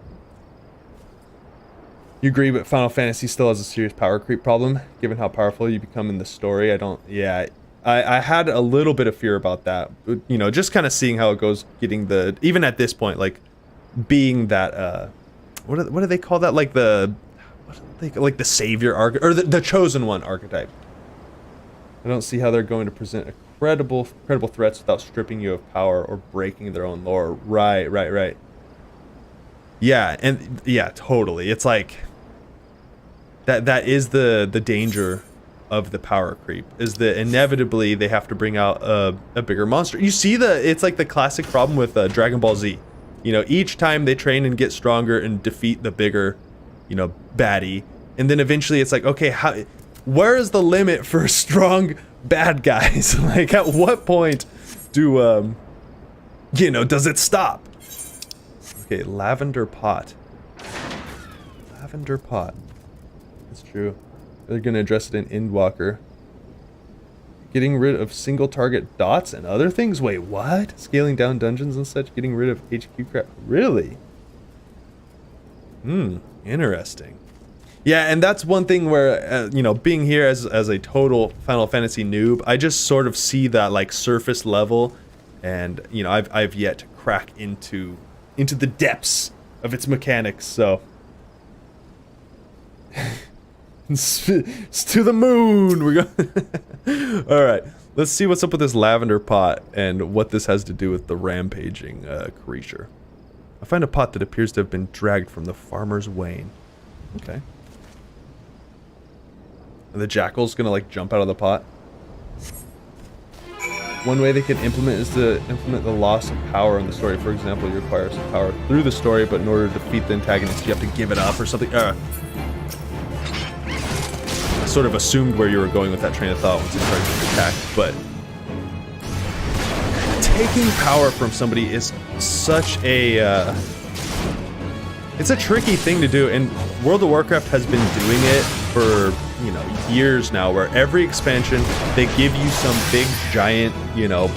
You agree, but Final Fantasy still has a serious power creep problem, given how powerful you become in the story. I had a little bit of fear about that, you know, just kind of seeing how it goes, getting the, even at this point, like, being that, what do they call that, like the savior archetype, or the chosen one archetype. I don't see how they're going to present a credible threats without stripping you of power or breaking their own lore. Right. Yeah, and yeah, totally. It's like that is the danger of the power creep, is that inevitably they have to bring out a bigger monster. You see it's like the classic problem with Dragon Ball Z. You know, each time they train and get stronger and defeat the bigger, you know, baddie, and then eventually it's like, okay, where is the limit for strong bad guys? Like, at what point do you know, does it stop? Okay, lavender pot. Lavender pot. That's true. They're gonna address it in Endwalker. Getting rid of single target dots and other things? Wait, what? Scaling down dungeons and such? Getting rid of HQ crap? Really? Interesting. Yeah, and that's one thing where, you know, being here as a total Final Fantasy noob, I just sort of see that, like, surface level, and, you know, I've yet to crack into the depths of its mechanics, so... It's to the moon! We're going. Alright, let's see what's up with this lavender pot and what this has to do with the rampaging creature. I find a pot that appears to have been dragged from the farmer's wain. Okay. And the jackal's gonna, like, jump out of the pot. One way they can implement is to implement the loss of power in the story. For example, you require some power through the story, but in order to defeat the antagonist, you have to give it up or something. I sort of assumed where you were going with that train of thought once you started to attack, but taking power from somebody is such a it's a tricky thing to do, and World of Warcraft has been doing it for, you know, years now, where every expansion they give you some big giant, you know,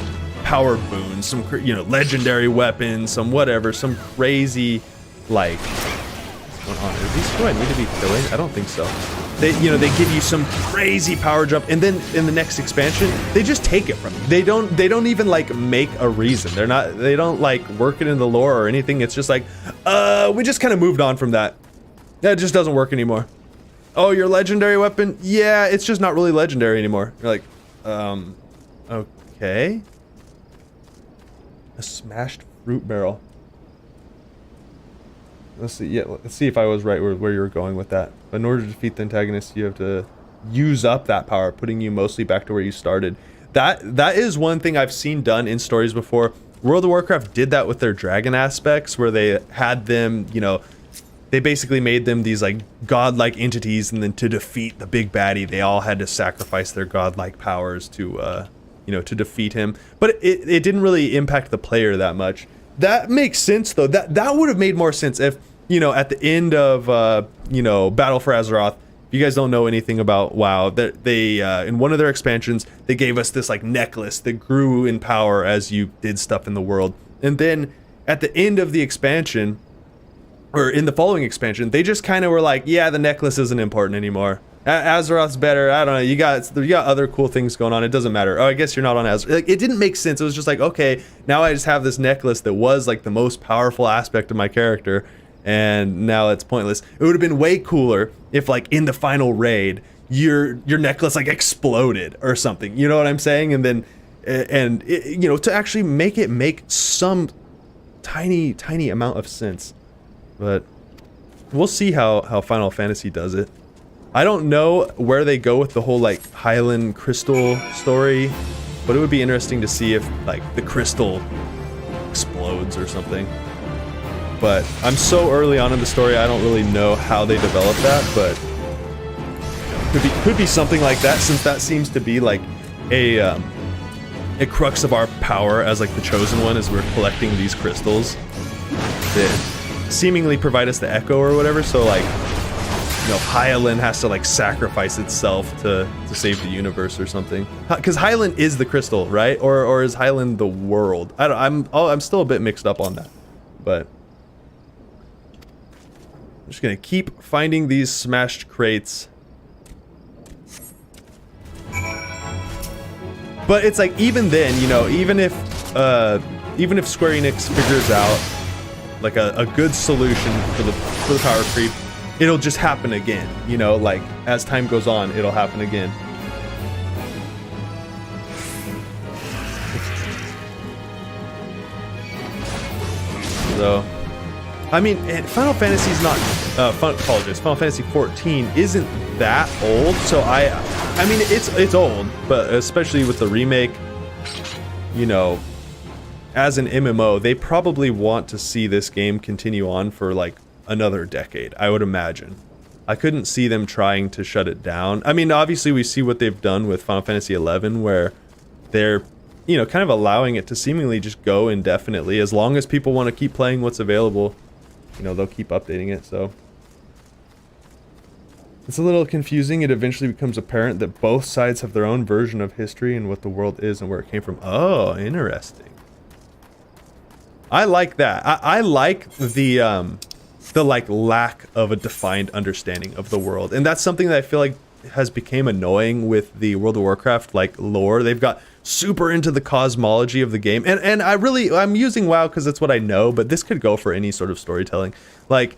power boon, some, you know, legendary weapons, some whatever, some crazy, like, what's going on? Are these who I need to be killing? I don't think so. They, you know, they give you some crazy power jump, and then in the next expansion, they just take it from you. They don't even, like, make a reason. They don't, like, work it in the lore or anything. It's just like, we just kind of moved on from that. That just doesn't work anymore. Oh, your legendary weapon? Yeah, it's just not really legendary anymore. You're like, okay. A smashed fruit barrel. Let's see. Yeah, let's see if I was right where you were going with that. But in order to defeat the antagonist, you have to use up that power, putting you mostly back to where you started. That is one thing I've seen done in stories before. World of Warcraft did that with their dragon aspects, where they had them, you know, they basically made them these, like, godlike entities, and then to defeat the big baddie, they all had to sacrifice their godlike powers to, you know, to defeat him. But it didn't really impact the player that much. That makes sense, though. That would have made more sense if, you know, at the end of, you know, Battle for Azeroth, if you guys don't know anything about WoW, they in one of their expansions, they gave us this, like, necklace that grew in power as you did stuff in the world. And then at the end of the expansion, or in the following expansion, they just kind of were like, yeah, the necklace isn't important anymore. Azeroth's better. I don't know. You got other cool things going on. It doesn't matter. Oh, I guess you're not on Azeroth. Like, it didn't make sense. It was just like, okay, now I just have this necklace that was, like, the most powerful aspect of my character, and now it's pointless. It would have been way cooler if, like, in the final raid, your necklace, like, exploded or something. You know what I'm saying? And then, you know, to actually make some tiny amount of sense. But we'll see how Final Fantasy does it. I don't know where they go with the whole, like, Highland crystal story, but it would be interesting to see if, like, the crystal explodes or something. But I'm so early on in the story, I don't really know how they develop that, but could be something like that, since that seems to be, like, a crux of our power as, like, the Chosen One, is we're collecting these crystals that seemingly provide us the echo or whatever. So, like, you know, Highland has to, like, sacrifice itself to save the universe or something. Because Highland is the crystal, right? Or is Highland the world? I'm still a bit mixed up on that. But I'm just gonna keep finding these smashed crates. But it's like, even then, you know, even if Square Enix figures out, like, a good solution for the power creep, it'll just happen again, you know, like, as time goes on, it'll happen again. though. I mean, Final Fantasy's not, apologize, Final Fantasy XIV isn't that old, so I mean, it's old, but especially with the remake, you know, as an MMO, they probably want to see this game continue on for like another decade, I would imagine. I couldn't see them trying to shut it down. I mean, obviously we see what they've done with Final Fantasy XI, where they're, you know, kind of allowing it to seemingly just go indefinitely. As long as people want to keep playing what's available, you know, they'll keep updating it, so. It's a little confusing. It eventually becomes apparent that both sides have their own version of history and what the world is and where it came from. Oh, interesting. I like that. I like the like lack of a defined understanding of the world. And that's something that I feel like has become annoying with the World of Warcraft like lore. They've got super into the cosmology of the game. And I'm using WoW because that's what I know, but this could go for any sort of storytelling. Like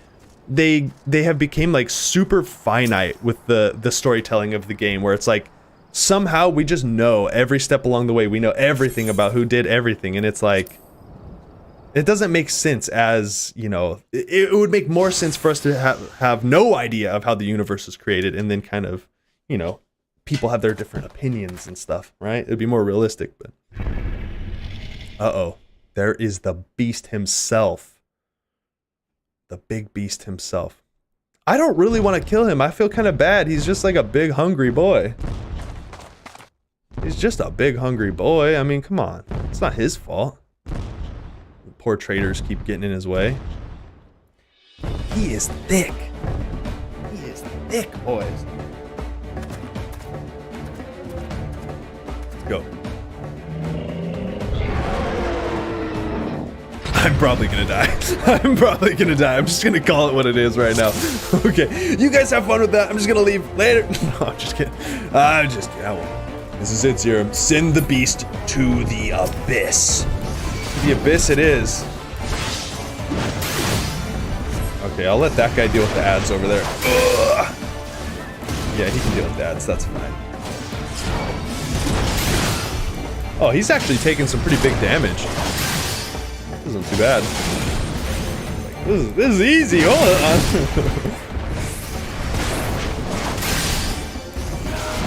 they have become like super finite with the storytelling of the game, where it's like somehow we just know every step along the way. We know everything about who did everything, and it's like it doesn't make sense. As you know, it would make more sense for us to have no idea of how the universe was created, and then kind of, you know, people have their different opinions and stuff, right? It'd be more realistic. But uh-oh, there is the beast himself, the big beast himself. I don't really want to kill him. I feel kind of bad. He's just like a big hungry boy. He's just a big hungry boy. I mean, come on, it's not his fault. Poor traders keep getting in his way. He is thick. He is thick, boys. Let's go. I'm probably gonna die. I'm probably gonna die. I'm just gonna call it what it is right now. Okay, you guys have fun with that. I'm just gonna leave later. No, I'm just kidding. I'm just kidding. I won't. This is it, Serum. Send the beast to the abyss. The abyss it is. Okay, I'll let that guy deal with the ads over there. Ugh. Yeah, he can deal with the ads, that's fine. Oh, he's actually taking some pretty big damage. This isn't too bad. Like, this is easy, hold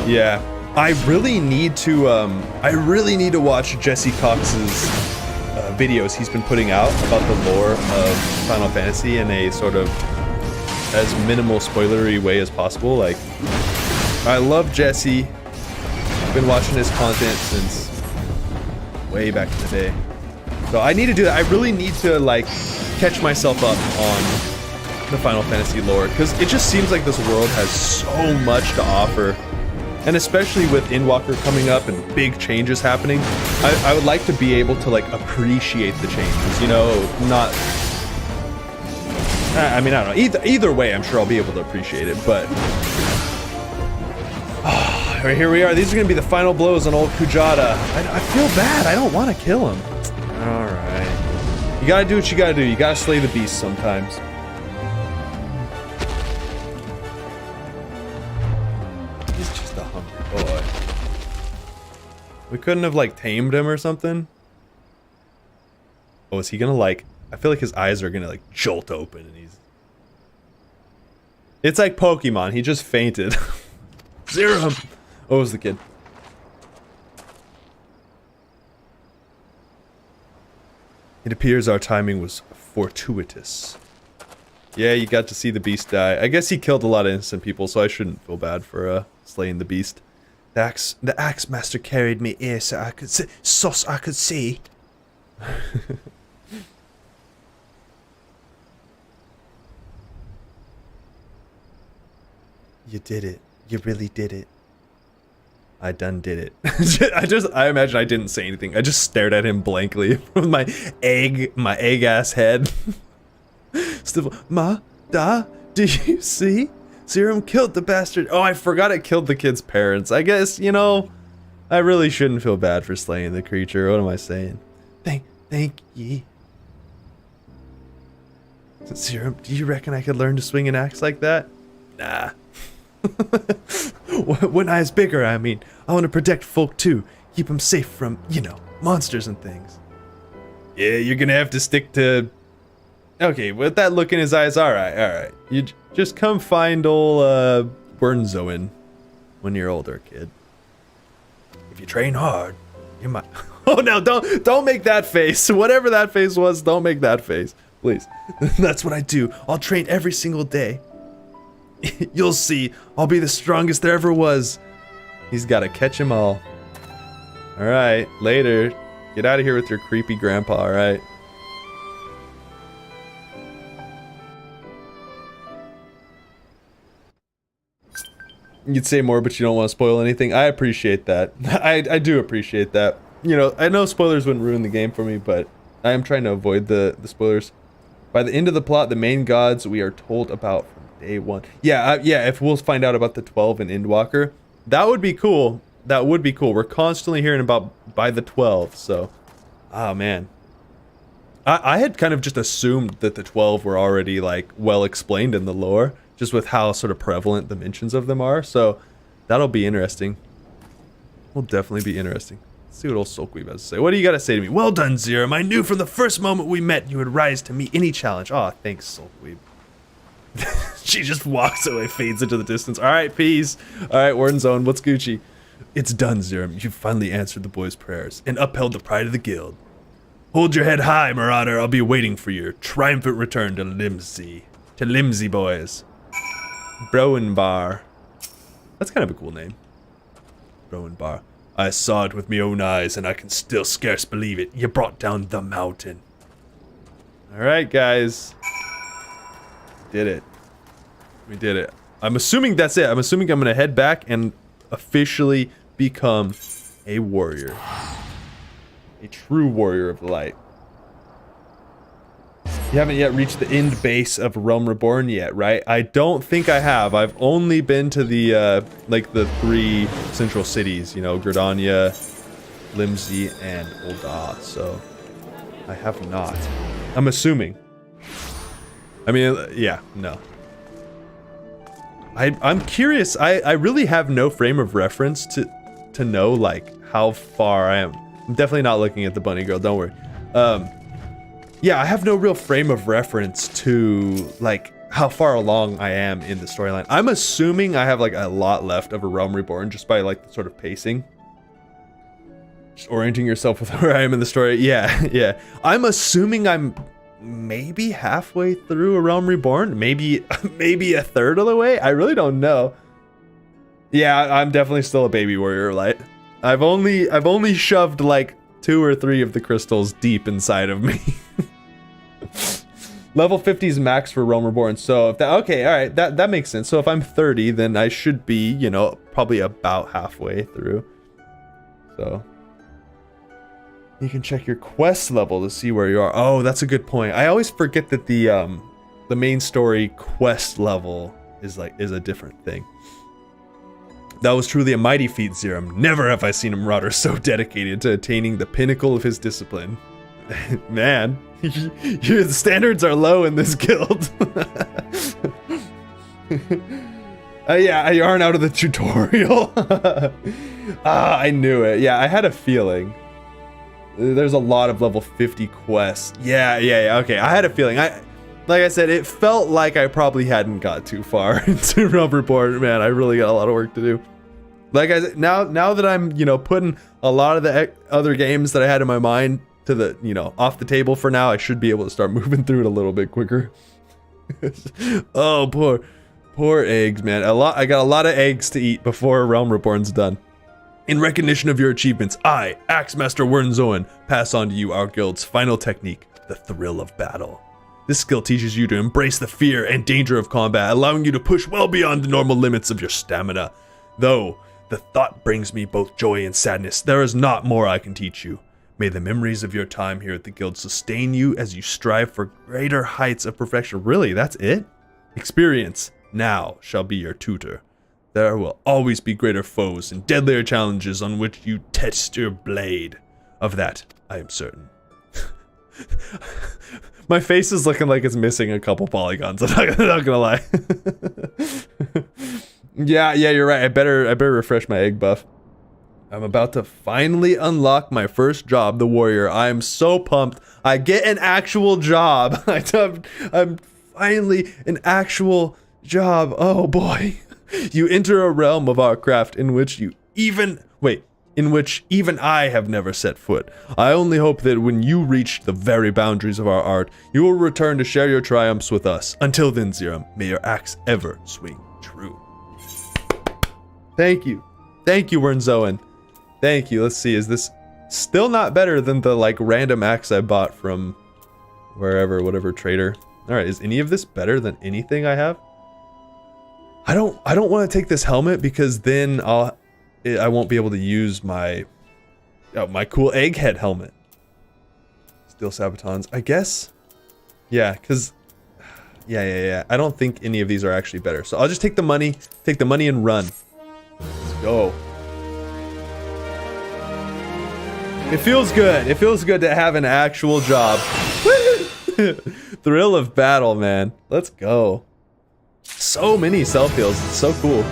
on. Yeah, I really need to watch Jesse Cox's videos he's been putting out about the lore of Final Fantasy in a sort of as minimal spoilery way as possible. Like, I love Jesse. I've been watching his content since way back in the day. So I need to do that. I really need to like catch myself up on the Final Fantasy lore, because it just seems like this world has so much to offer. And especially with Endwalker coming up and big changes happening, I would like to be able to like appreciate the changes, you know, not, I mean, I don't know, either way I'm sure I'll be able to appreciate it, but right, here we are. These are gonna be the final blows on old Kujata. I feel bad. I don't want to kill him. All right, you gotta do what you gotta do. You gotta slay the beast sometimes. Boy. We couldn't have like tamed him or something? Oh, is he gonna like, I feel like his eyes are gonna like jolt open and he's... It's like Pokemon, he just fainted. Serum! Oh, it was the kid. It appears our timing was fortuitous. Yeah, you got to see the beast die. I guess he killed a lot of innocent people, so I shouldn't feel bad for slaying the beast. The axe master carried me here so I could see, I could see. You did it. You really did it. I done did it. I imagine I didn't say anything. I just stared at him blankly with my egg ass head. Still, do you see? Serum killed the bastard. Oh, I forgot it killed the kid's parents. I guess, you know, I really shouldn't feel bad for slaying the creature. What am I saying? Thank ye. Serum, do you reckon I could learn to swing an axe like that? Nah. When I was bigger, I mean, I want to protect folk too. Keep them safe from, you know, monsters and things. Yeah, you're gonna have to stick to Okay, with that look in his eyes, alright. You just come find old Wernzoen when you're older, kid. If you train hard, you might. Oh no, don't make that face. Whatever that face was, don't make that face. Please. That's what I do. I'll train every single day. You'll see. I'll be the strongest there ever was. He's gotta catch 'em all. Alright, later. Get out of here with your creepy grandpa, alright? You'd say more, but you don't want to spoil anything. I appreciate that. I do appreciate that. You know, I know spoilers wouldn't ruin the game for me, but I am trying to avoid the spoilers. By the end of the plot, the main gods we are told about from day one. Yeah, if we'll find out about the 12 in Endwalker, that would be cool. That would be cool. We're constantly hearing about by the 12, so... Oh, man. I had kind of just assumed that the 12 were already, like, well explained in the lore, just with how sort of prevalent the mentions of them are, so that'll be interesting. Will definitely be interesting. Let's see what old Sulkweeb has to say. What do you got to say to me? Well done, Zerum. I knew from the first moment we met you would rise to meet any challenge. Aw, thanks, Sulkweeb. She just walks away, fades into the distance. Alright, peace. Alright, Wernzoen, what's Gucci? It's done, Zerum. You've finally answered the boys' prayers and upheld the pride of the guild. Hold your head high, Marauder. I'll be waiting for your triumphant return to Limsey. To Limsey, boys. Broenbar. That's kind of a cool name. Broenbar. I saw it with my own eyes, and I can still scarce believe it. You brought down the mountain. Alright, guys. Did it. We did it. I'm assuming that's it. I'm assuming I'm gonna head back and officially become a warrior. A true warrior of the light. You haven't yet reached the end base of Realm Reborn yet, right? I don't think I have. I've only been to the, like, the 3 central cities, you know, Gridania, Limsey, and Ul'dah, so I have not. I'm assuming. I mean, yeah, no. I'm curious. I really have no frame of reference to know, like, how far I am. I'm definitely not looking at the bunny girl, don't worry. Yeah, I have no real frame of reference to, like, how far along I am in the storyline. I'm assuming I have, like, a lot left of A Realm Reborn just by, like, the sort of pacing. Just orienting yourself with where I am in the story. Yeah. I'm assuming I'm maybe halfway through A Realm Reborn. Maybe a third of the way. I really don't know. Yeah, I'm definitely still a baby warrior light. I've only shoved, like, 2 or 3 of the crystals deep inside of me. Level 50 is max for Realm Reborn, so if that, okay, alright, that makes sense. So if I'm 30, then I should be, you know, probably about halfway through. So you can check your quest level to see where you are. Oh, that's a good point. I always forget that the main story quest level is a different thing. That was truly a mighty feat, Zerum. Never have I seen a marauder so dedicated to attaining the pinnacle of his discipline. Man, the standards are low in this guild. Yeah, you aren't out of the tutorial. I knew it. Yeah, I had a feeling. There's a lot of level 50 quests. Yeah, okay, I had a feeling. Like I said, it felt like I probably hadn't got too far into Realm Reborn. Man, I really got a lot of work to do. Like I said, now that I'm, you know, putting a lot of the other games that I had in my mind to the, you know, off the table for now, I should be able to start moving through it a little bit quicker. Oh, poor eggs, man. I got a lot of eggs to eat before Realm Reborn's done. In recognition of your achievements, I, Axemaster Wernzoen, pass on to you our guild's final technique, the thrill of battle. This skill teaches you to embrace the fear and danger of combat, allowing you to push well beyond the normal limits of your stamina. Though the thought brings me both joy and sadness, there is not more I can teach you. May the memories of your time here at the guild sustain you as you strive for greater heights of perfection. Really, that's it? Experience now shall be your tutor. There will always be greater foes and deadlier challenges on which you test your blade. Of that, I am certain. My face is looking like it's missing a couple polygons. I'm not gonna lie. Yeah, you're right. I better refresh my egg buff. I'm about to finally unlock my first job, the warrior. I am so pumped. I get an actual job. I'm finally an actual job. Oh boy. You enter a realm of our craft in which even I have never set foot. I only hope that when you reach the very boundaries of our art, you will return to share your triumphs with us. Until then, Zerum, may your axe ever swing true. Thank you. Thank you, Wernzoen. Thank you. Let's see, is this still not better than the, like, random axe I bought from wherever, whatever trader? Alright, is any of this better than anything I have? I don't want to take this helmet because then I won't be able to use my cool egghead helmet. Steel sabatons, I guess. Yeah, because yeah. I don't think any of these are actually better. So I'll just take the money and run. Let's go. It feels good. It feels good to have an actual job. Thrill of battle, man. Let's go. So many self-heals. It's so cool.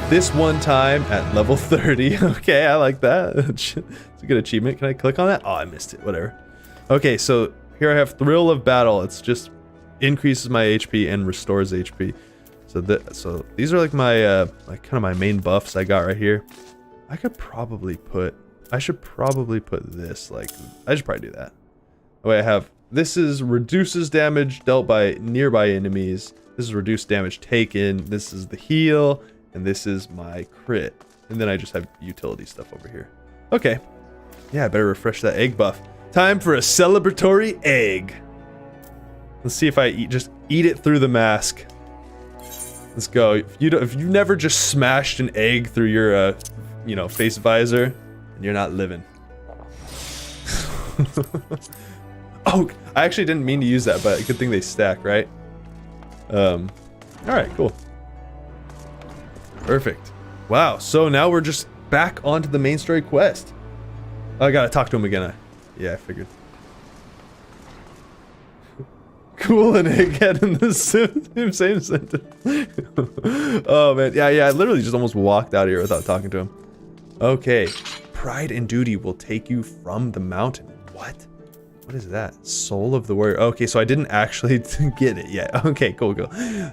This one time at level 30. Okay, I like that. It's a good achievement. Can I click on that? Oh, I missed it. Whatever. Okay, so here I have Thrill of Battle. It's just increases my HP and restores HP. So these are like my like kind of my main buffs I got right here. I should probably put this, like, I should probably do that. Oh, wait, I have, this is reduces damage dealt by nearby enemies. This is reduced damage taken. This is the heal. And this is my crit. And then I just have utility stuff over here. Okay. Yeah, I better refresh that egg buff. Time for a celebratory egg. Let's see if I just eat it through the mask. Let's go. If you've never just smashed an egg through your, face visor, then you're not living. Oh, I actually didn't mean to use that, but good thing they stack, right? Alright, cool. Perfect. Wow, so now we're just back onto the main story quest. Oh, I gotta talk to him again. Yeah, I figured. Cool and egghead in the same sentence. Oh man, yeah, I literally just almost walked out of here without talking to him. Okay, pride and duty will take you from the mountain. What? What is that? Soul of the warrior. Okay, so I didn't actually get it yet. Okay, cool.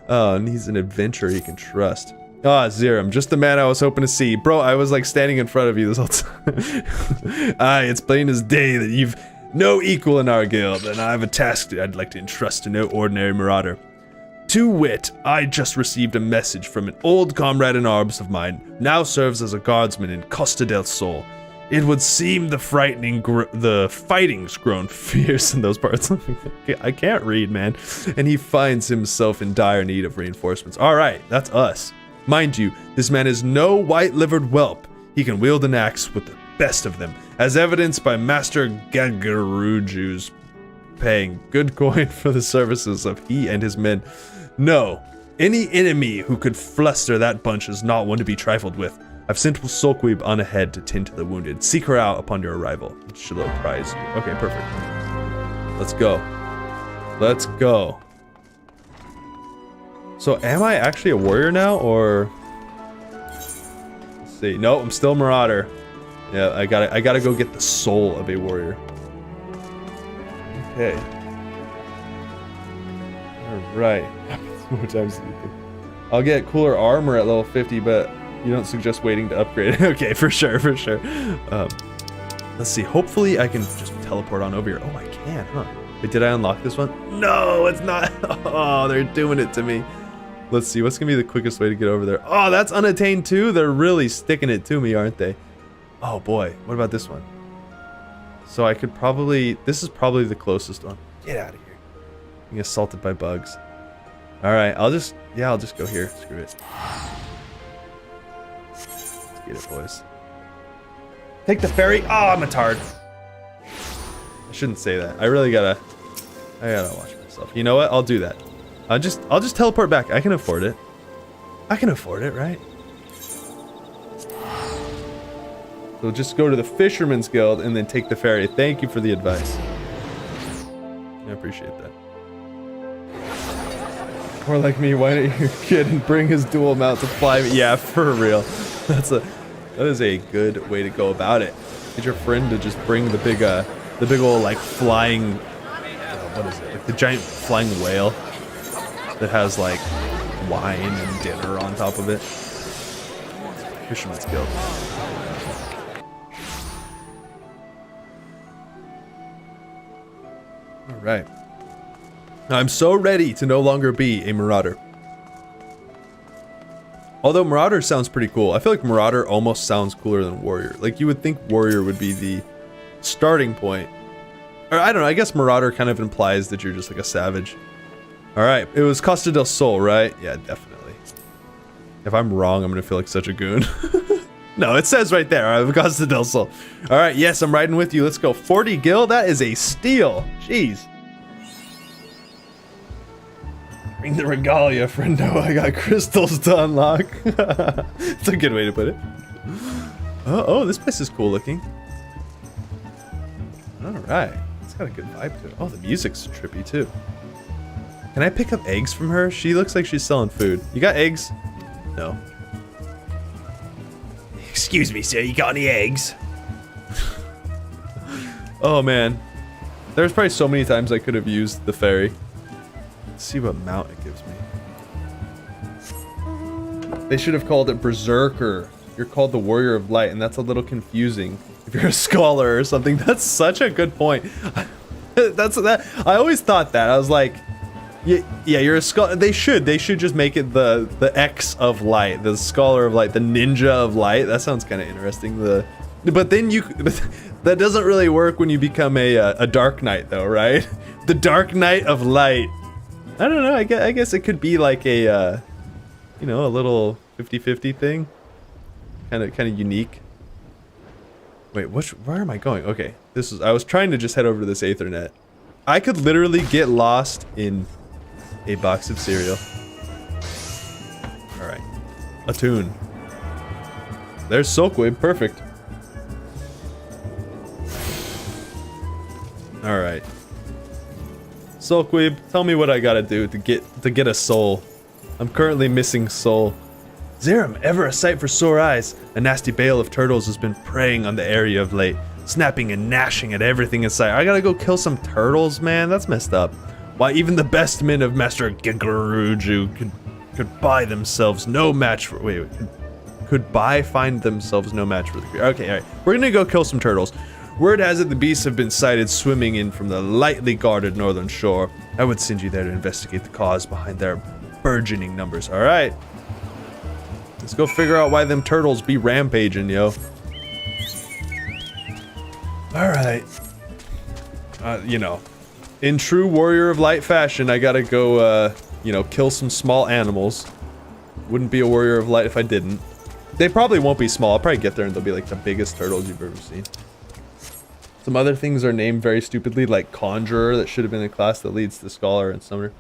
Oh, and he's an adventurer you can trust. Ah, Zerum, just the man I was hoping to see. Bro, I was like standing in front of you this whole time. Aye, it's plain as day that you've no equal in our guild, and I have a task I'd like to entrust to no ordinary marauder. To wit, I just received a message from an old comrade in arms of mine, now serves as a guardsman in Costa del Sol. It would seem the fighting's grown fierce in those parts. I can't read, man. And he finds himself in dire need of reinforcements. Alright, that's us. Mind you, this man is no white-livered whelp. He can wield an axe with the best of them, as evidenced by Master Gagaruju's paying good coin for the services of he and his men. No, any enemy who could fluster that bunch is not one to be trifled with. I've sent Sulkweeb on ahead to tend to the wounded. Seek her out upon your arrival. She'll apprise you. Okay, perfect. Let's go. Let's go. So, am I actually a warrior now, or... Let's see. No, I'm still a marauder. Yeah, I gotta go get the soul of a warrior. Okay. Alright. More times than you think. I'll get cooler armor at level 50, but you don't suggest waiting to upgrade it. Okay, for sure. Let's see. Hopefully I can just teleport on over here. Oh, I can, huh? Wait, did I unlock this one? No, it's not. Oh, they're doing it to me. Let's see. What's going to be the quickest way to get over there? Oh, that's unattained too? They're really sticking it to me, aren't they? Oh, boy. What about this one? So I could probably... This is probably the closest one. Get out of here. Being assaulted by bugs. Alright, I'll just go here. Screw it. Let's get it, boys. Take the ferry. Oh, I'm a tard. I shouldn't say that. I gotta watch myself. You know what? I'll do that. I'll just teleport back. I can afford it. I can afford it, right? So just go to the Fisherman's Guild and then take the ferry. Thank you for the advice. I appreciate that. Or like me, why don't you kid and bring his dual mount to fly me? Yeah, for real. That is a good way to go about it. Get your friend to just bring the big old like flying, what is it? Like the giant flying whale that has like wine and dinner on top of it. Fisherman's Guild. All right. I'm so ready to no longer be a Marauder. Although Marauder sounds pretty cool. I feel like Marauder almost sounds cooler than Warrior. Like you would think Warrior would be the starting point. Or I don't know, I guess Marauder kind of implies that you're just like a savage. Alright, it was Costa del Sol, right? Yeah, definitely. If I'm wrong, I'm gonna feel like such a goon. No, it says right there, alright, Costa del Sol. Alright, yes, I'm riding with you. Let's go. 40 gil, that is a steal. Jeez. Bring the regalia, friendo. I got crystals to unlock. It's a good way to put it. Oh, this place is cool looking. Alright. It's got a good vibe to it. Oh, the music's trippy too. Can I pick up eggs from her? She looks like she's selling food. You got eggs? No. Excuse me, sir. You got any eggs? Oh, man. There's probably so many times I could have used the ferry. Let's see what mount it gives me. They should have called it Berserker. You're called the Warrior of Light, and that's a little confusing if you're a scholar or something. That's such a good point. I always thought that. I was like, yeah, you're a scholar. They should just make it the X of Light, the Scholar of Light, the Ninja of Light. That sounds kind of interesting. But then that doesn't really work when you become a Dark Knight, though, right? The Dark Knight of Light. I don't know. I guess it could be like a, you know, a little 50-50 thing. Kind of unique. Wait, where am I going? Okay, I was trying to just head over to this Aethernet. I could literally get lost in a box of cereal. All right, a tune. There's Soakwave, perfect. All right. Soulquib, tell me what I gotta do to get a soul. I'm currently missing soul. Zerum, ever a sight for sore eyes. A nasty bale of turtles has been preying on the area of late, snapping and gnashing at everything in sight. I gotta go kill some turtles, man. That's messed up. Why, even the best men of Master Gigaruju could buy themselves no match for. Find themselves no match for the creature. Okay, all right. We're gonna go kill some turtles. Word has it the beasts have been sighted swimming in from the lightly guarded northern shore. I would send you there to investigate the cause behind their burgeoning numbers. All right. Let's go figure out why them turtles be rampaging, yo. All right. You know, in true Warrior of Light fashion, I gotta go, you know, kill some small animals. Wouldn't be a Warrior of Light if I didn't. They probably won't be small. I'll probably get there and they'll be like the biggest turtles you've ever seen. Some other things are named very stupidly, like Conjurer, that should have been a class that leads to Scholar and Summoner.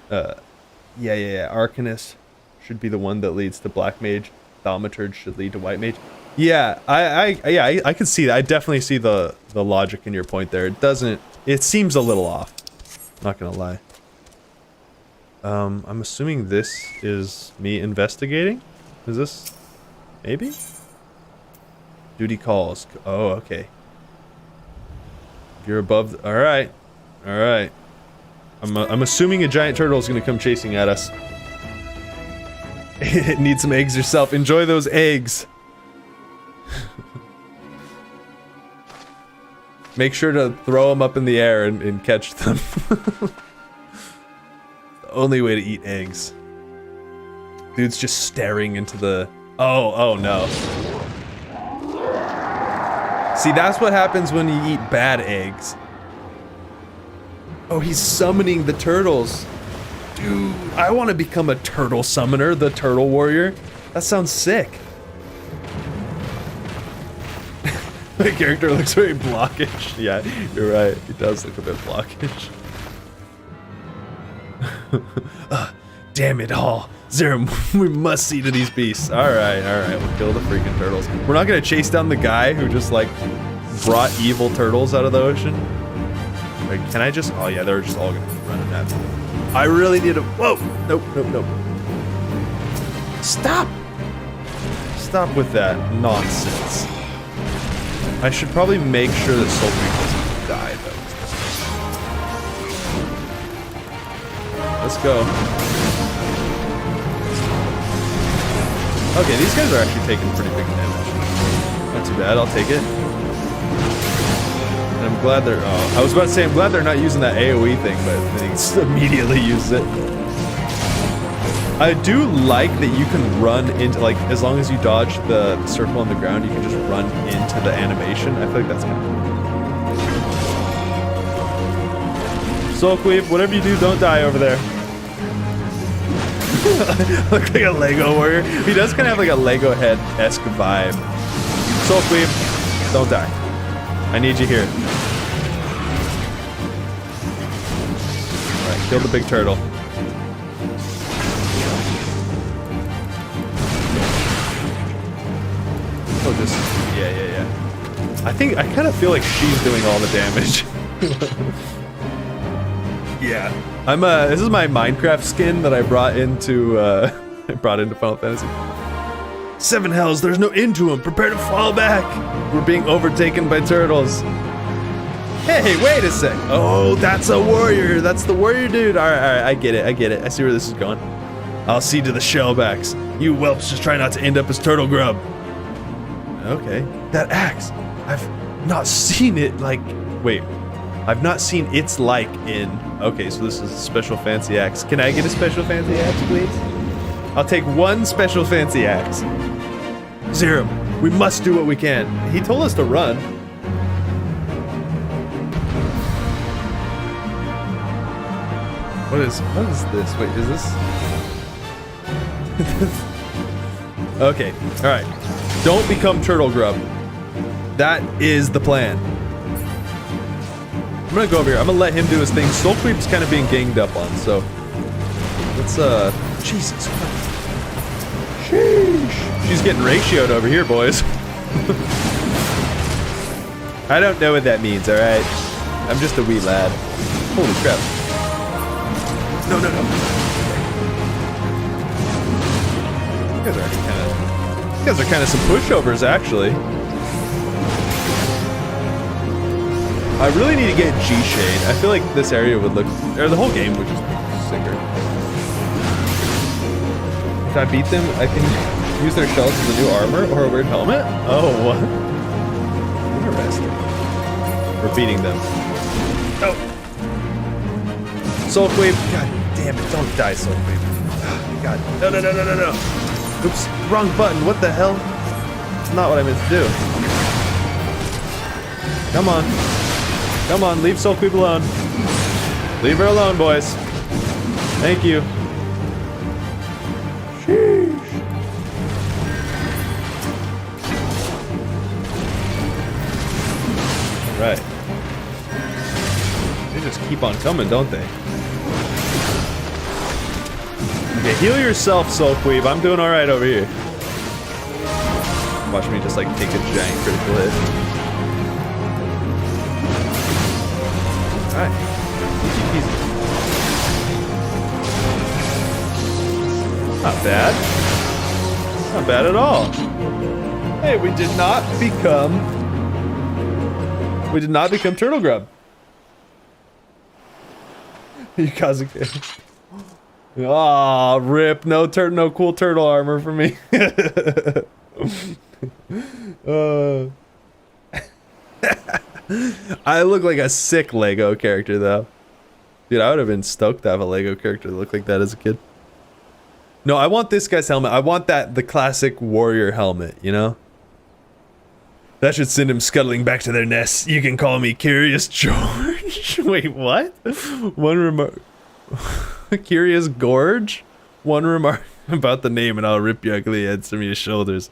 Yeah. Arcanist should be the one that leads to Black Mage. Thaumaturge should lead to White Mage. Yeah, I can see that. I definitely see the logic in your point there. It seems a little off. Not gonna lie. I'm assuming this is me investigating? Is this? Maybe? Duty calls. Oh, okay. You're above. All right. I'm assuming a giant turtle is gonna come chasing at us. Need some eggs yourself. Enjoy those eggs. Make sure to throw them up in the air and catch them. The only way to eat eggs. Dude's just staring into the. Oh no. See, that's what happens when you eat bad eggs. Oh, he's summoning the turtles. Dude, I want to become a turtle summoner, the turtle warrior. That sounds sick. My character looks very blockish. Yeah, you're right. He does look a bit blockish. Damn it all. Zerum, we must see to these beasts. Alright, we'll kill the freaking turtles. We're not gonna chase down the guy who just, like, brought evil turtles out of the ocean. Wait, can I just... Oh, yeah, they're just all gonna be running at me. I really need to... Whoa! Nope. Stop! Stop with that nonsense. I should probably make sure that Sulfur doesn't die, though. Let's go. Okay, these guys are actually taking pretty big damage. Not too bad, I'll take it. And I'm glad they're... Oh, I was about to say, I'm glad they're not using that AoE thing, but then he immediately uses it. I do like that you can run into, like, as long as you dodge the circle on the ground, you can just run into the animation. I feel like that's kind of cool. Soulcleave, whatever you do, don't die over there. Look like a Lego warrior. He does kind of have like a Lego head-esque vibe. Soulcleave, don't die. I need you here. Alright, kill the big turtle. Oh, just... Yeah. I kind of feel like she's doing all the damage. Yeah. This is my Minecraft skin that I brought into, Final Fantasy. 7 hells, there's no end to him. Prepare to fall back. We're being overtaken by turtles. Hey, wait a sec. Oh, that's a warrior. That's the warrior dude. All right, I get it. I see where this is going. I'll see to the shellbacks. You whelps just try not to end up as turtle grub. Okay. That axe. I've not seen it like... Wait. I've not seen its like in... Okay, so this is a special fancy axe. Can I get a special fancy axe, please? I'll take one special fancy axe. Zero, we must do what we can. He told us to run. What is this? Wait, is this... Okay, alright. Don't become turtle grub. That is the plan. I'm gonna go over here. I'm gonna let him do his thing. Soul Creep's kind of being ganged up on, so... Let's, Jesus Christ. Sheesh. She's getting ratioed over here, boys. I don't know what that means, alright? I'm just a wee lad. Holy crap. No. You guys are kind of some pushovers, actually. I really need to get G-Shade. I feel like this area would look... Or the whole game would just be sicker. If I beat them, I can use their shells as a new armor or a weird helmet? Oh, what? Interesting. We're beating them. Oh! Soulquave. God damn it, don't die, Soulquave. God. No. Oops, wrong button. What the hell? That's not what I meant to do. Come on. Come on, leave Soulquave alone. Leave her alone, boys. Thank you. Sheesh. Right. They just keep on coming, don't they? Okay, heal yourself, Soulquave. I'm doing alright over here. Watch me just like take a giant critical hit. Alright. Easy. Not bad. Not bad at all. Hey, we did not become turtle grub. You Kazuki. Aw, rip. No cool turtle armor for me. I look like a sick Lego character, though. Dude, I would have been stoked to have a Lego character that looked like that as a kid. No, I want this guy's helmet. I want the classic warrior helmet, you know? That should send him scuttling back to their nests. You can call me Curious George. Wait, what? One remark... Curious Gorge? One remark about the name and I'll rip your ugly heads from your shoulders.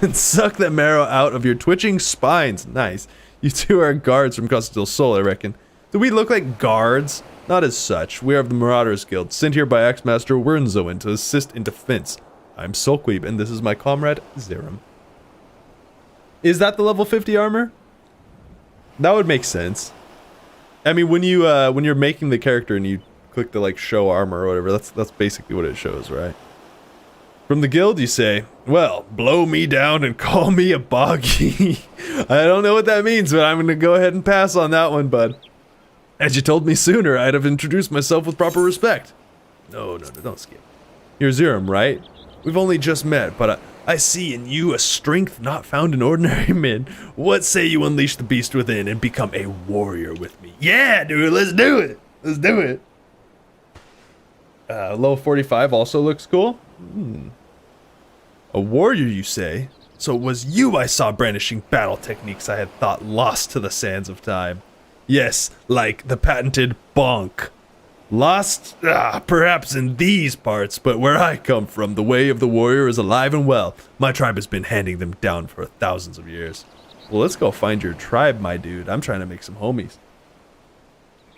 And suck the marrow out of your twitching spines. Nice. You two are guards from Custodial Soul, I reckon. Do we look like guards? Not as such. We are of the Marauders Guild, sent here by Axemaster Wernzoen to assist in defense. I'm Soulqueeb, and this is my comrade, Zerum. Is that the level 50 armor? That would make sense. I mean, when you're making the character and you click the like show armor or whatever, that's basically what it shows, right? From the guild, you say? Well, blow me down and call me a boggy. I don't know what that means, but I'm gonna go ahead and pass on that one, bud. Had you told me sooner, I'd have introduced myself with proper respect. No, don't skip. You're Zerum, right? We've only just met, but I see in you a strength not found in ordinary men. What say you unleash the beast within and become a warrior with me? Yeah, dude, let's do it. Let's do it. Level 45 also looks cool. A warrior, you say? So it was you I saw brandishing battle techniques I had thought lost to the sands of time. Yes, like the patented bonk. Lost? Perhaps in these parts, but where I come from, the way of the warrior is alive and well. My tribe has been handing them down for thousands of years. Well, let's go find your tribe, my dude. I'm trying to make some homies.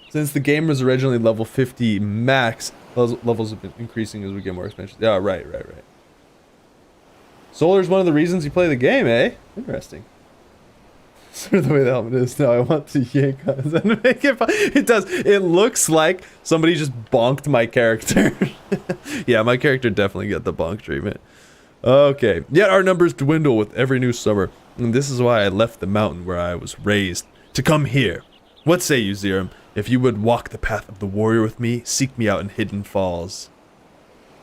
Since the game was originally level 50 max, levels have been increasing as we get more expansions. Yeah, right. Solar's one of the reasons you play the game, eh? Interesting. Sort of the way the helmet is now. I want to yank on it and make it fun. It does. It looks like somebody just bonked my character. Yeah, my character definitely got the bonk treatment. Okay. Yet our numbers dwindle with every new summer. And this is why I left the mountain where I was raised to come here. What say you, Zerum? If you would walk the path of the warrior with me, seek me out in Hidden Falls.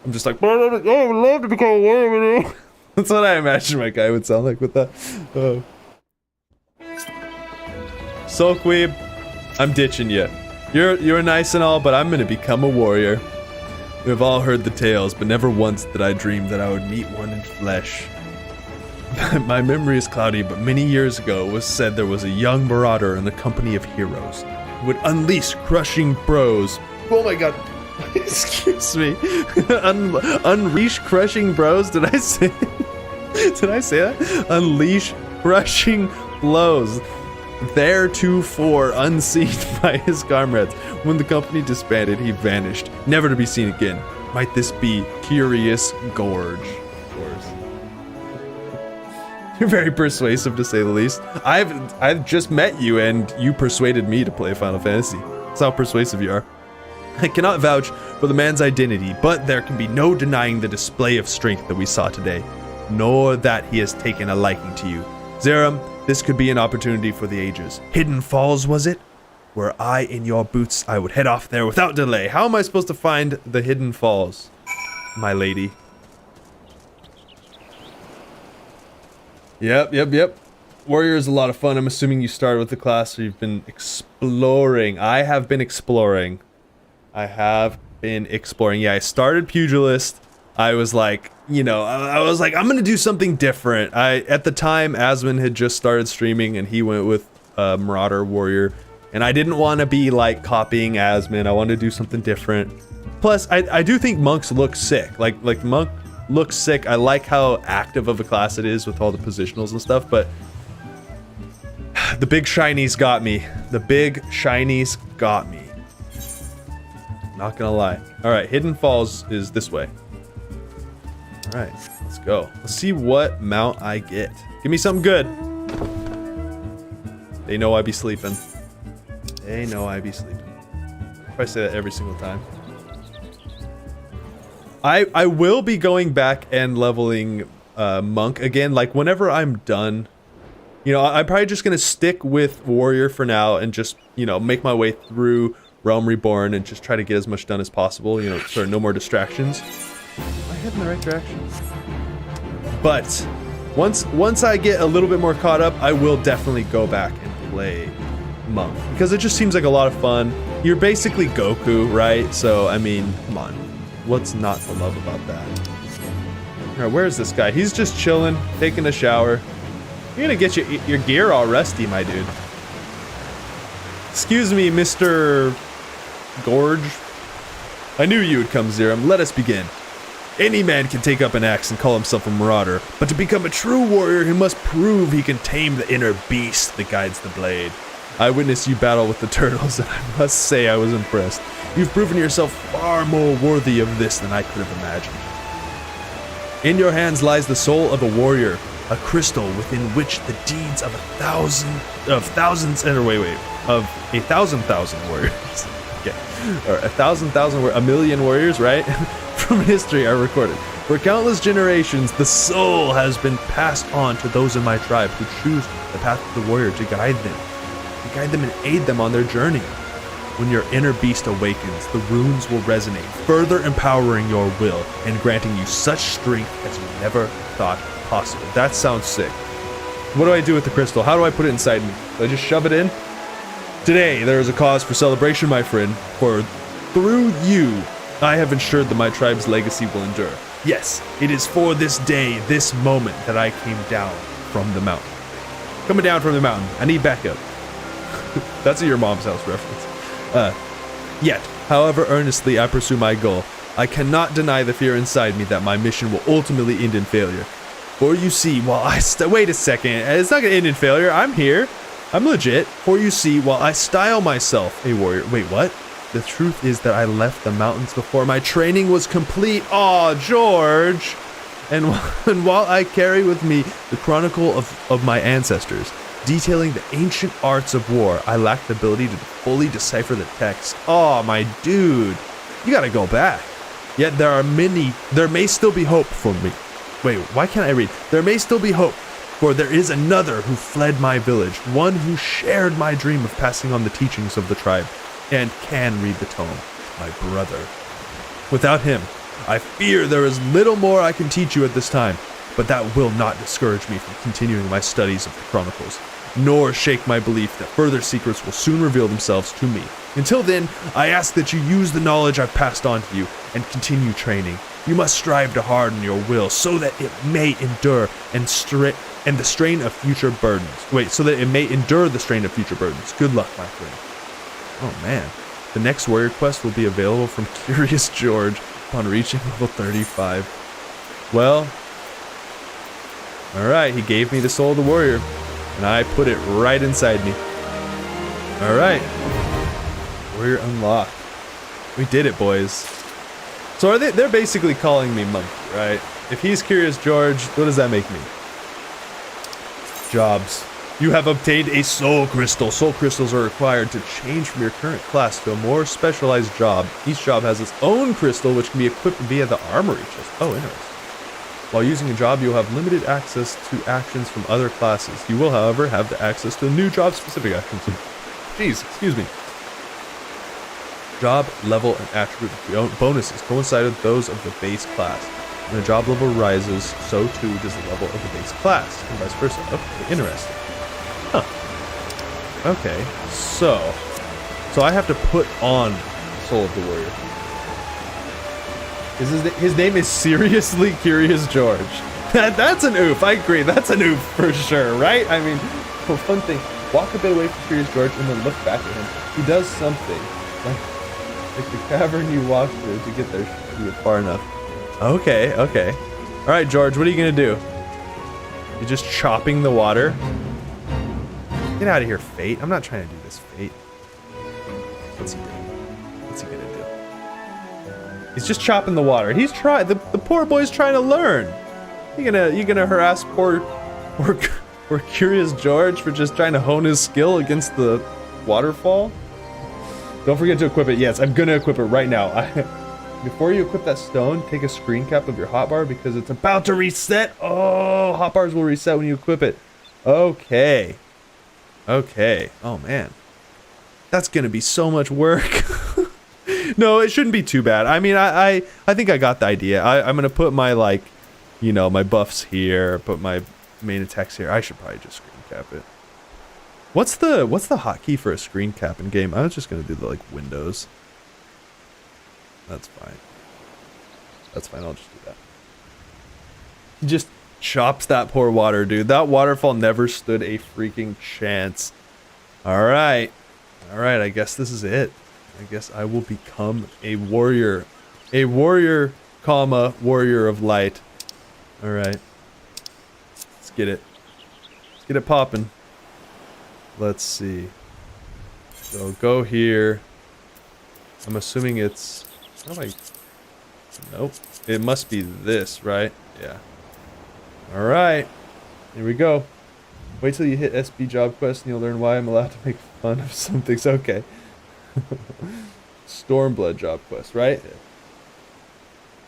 I'm just like, I would love to become a warrior with you. That's what I imagine my guy would sound like with that. Soul Queeb, I'm ditching you. You're nice and all, but I'm gonna become a warrior. We've all heard the tales, but never once did I dream that I would meet one in flesh. My memory is cloudy, but many years ago it was said there was a young marauder in the company of heroes who would unleash crushing bros. Oh my god. Excuse me. Unleash crushing bros? Did I say Did I say that? Unleash crushing blows. Theretofore unseen by his comrades. When the company disbanded, he vanished, never to be seen again. Might this be Curious Gorge? Of course. You're very persuasive, to say the least. I've just met you, and you persuaded me to play Final Fantasy. That's how persuasive you are. I cannot vouch for the man's identity, but there can be no denying the display of strength that we saw today, nor that he has taken a liking to you. Zerum, this could be an opportunity for the ages. Hidden Falls, was it? Were I in your boots, I would head off there without delay. How am I supposed to find the Hidden Falls, my lady? Yep. Warrior is a lot of fun. I'm assuming you started with the class, so you've been exploring. I have been exploring. Yeah, I started Pugilist. I was like, I'm gonna do something different. At the time, Asmon had just started streaming, and he went with Marauder Warrior, and I didn't want to be like copying Asmon. I wanted to do something different. Plus, I do think monks look sick. Like monk looks sick. I like how active of a class it is with all the positionals and stuff, but the big shinies got me. Not gonna lie. Alright, Hidden Falls is this way. Alright, let's go. Let's see what mount I get. Give me something good. They know I be sleeping. If I say that every single time. I will be going back and leveling Monk again. Like, whenever I'm done, I'm probably just gonna stick with Warrior for now and just, make my way through Realm Reborn and just try to get as much done as possible, so no more distractions. Am I heading in the right direction? But once I get a little bit more caught up, I will definitely go back and play Monk, because it just seems like a lot of fun. You're basically Goku, right? So, I mean, come on. What's not to love about that? Alright, where's this guy? He's just chilling, taking a shower. You're gonna get your gear all rusty, my dude. Excuse me, Mr. Gorge. I knew you would come, Zerum. Let us begin. Any man can take up an axe and call himself a marauder, but to become a true warrior, he must prove he can tame the inner beast that guides the blade. I witnessed you battle with the turtles, and I must say I was impressed. You've proven yourself far more worthy of this than I could have imagined. In your hands lies the soul of a warrior, a crystal within which the deeds of a thousand warriors. Okay, or a million warriors, right? From history are recorded. For countless generations, the soul has been passed on to those in my tribe who choose the path of the warrior to guide them and aid them on their journey. When your inner beast awakens, the runes will resonate, further empowering your will and granting you such strength as you never thought possible. That sounds sick. What do I do with the crystal? How do I put it inside me? Do I just shove it in? Today, there is a cause for celebration, my friend, for through you, I have ensured that my tribe's legacy will endure. Yes, it is for this day, this moment, that I came down from the mountain. Coming down from the mountain. I need backup. That's a Your Mom's House reference. Yet, however earnestly I pursue my goal, I cannot deny the fear inside me that my mission will ultimately end in failure. For you see, while I wait a second, it's not gonna end in failure. I'm here. I'm legit. For you see, while I style myself a warrior. Wait, what? The truth is that I left the mountains before my training was complete. Aw, George! And while I carry with me the chronicle of my ancestors, detailing the ancient arts of war, I lack the ability to fully decipher the text. Aw, my dude. You gotta go back. Yet there may still be hope for me. Wait, why can't I read? There may still be hope, for there is another who fled my village, one who shared my dream of passing on the teachings of the tribe, and can read the tome, my brother. Without him, I fear there is little more I can teach you at this time, but that will not discourage me from continuing my studies of the Chronicles, nor shake my belief that further secrets will soon reveal themselves to me. Until then, I ask that you use the knowledge I've passed on to you and continue training. You must strive to harden your will so that it may endure and the strain of future burdens. Wait, so that it may endure the strain of future burdens. Good luck, my friend. Oh man. The next warrior quest will be available from Curious George upon reaching level 35. Well, alright, he gave me the soul of the warrior, and I put it right inside me. Alright. Warrior unlocked. We did it, boys. So they're basically calling me Monkey, right? If he's Curious George, what does that make me? Jobs. You have obtained a soul crystal. Soul crystals are required to change from your current class to a more specialized job. Each job has its own crystal, which can be equipped via the armory chest. Oh, interesting. While using a job, you'll have limited access to actions from other classes. You will, however, have the access to new job-specific actions. Jeez, excuse me. Job, level, and attribute bonuses coincide with those of the base class. When a job level rises, so too does the level of the base class, and vice versa. Okay, interesting. Huh. Okay, so I have to put on Soul of the Warrior. His name is seriously Curious George. That's an oof. I agree. That's an oof for sure, right? I mean, well, fun thing. Walk a bit away from Curious George and then look back at him. He does something like the cavern you walk through to get there should be far enough. Okay. All right, George. What are you gonna do? You're just chopping the water. Get out of here, Fate. I'm not trying to do this, Fate. What's he doing? What's he gonna do? He's just chopping the water. He's trying. The poor boy's trying to learn. You gonna harass poor Curious George for just trying to hone his skill against the waterfall? Don't forget to equip it. Yes, I'm gonna equip it right now. Before you equip that stone, take a screen cap of your hotbar because it's about to reset. Oh, hotbars will reset when you equip it. Okay. Oh man, that's gonna be so much work. No, it shouldn't be too bad. I mean, I think I got the idea. I'm gonna put my my buffs here, put my main attacks here. I should probably just screen cap it. What's the hotkey for a screen cap in game? I was just gonna do the Windows. That's fine. I'll just do that. He just chops that poor water, dude. That waterfall never stood a freaking chance. All right. I guess this is it. I guess I will become a warrior. A warrior, warrior of light. All right. Let's get it. Let's get it popping. Let's see. So go here. I'm assuming it's... Nope. It must be this, right? Yeah. All right. Here we go. Wait till you hit SB job quest and you'll learn why I'm allowed to make fun of some things. Okay. Stormblood job quest, right?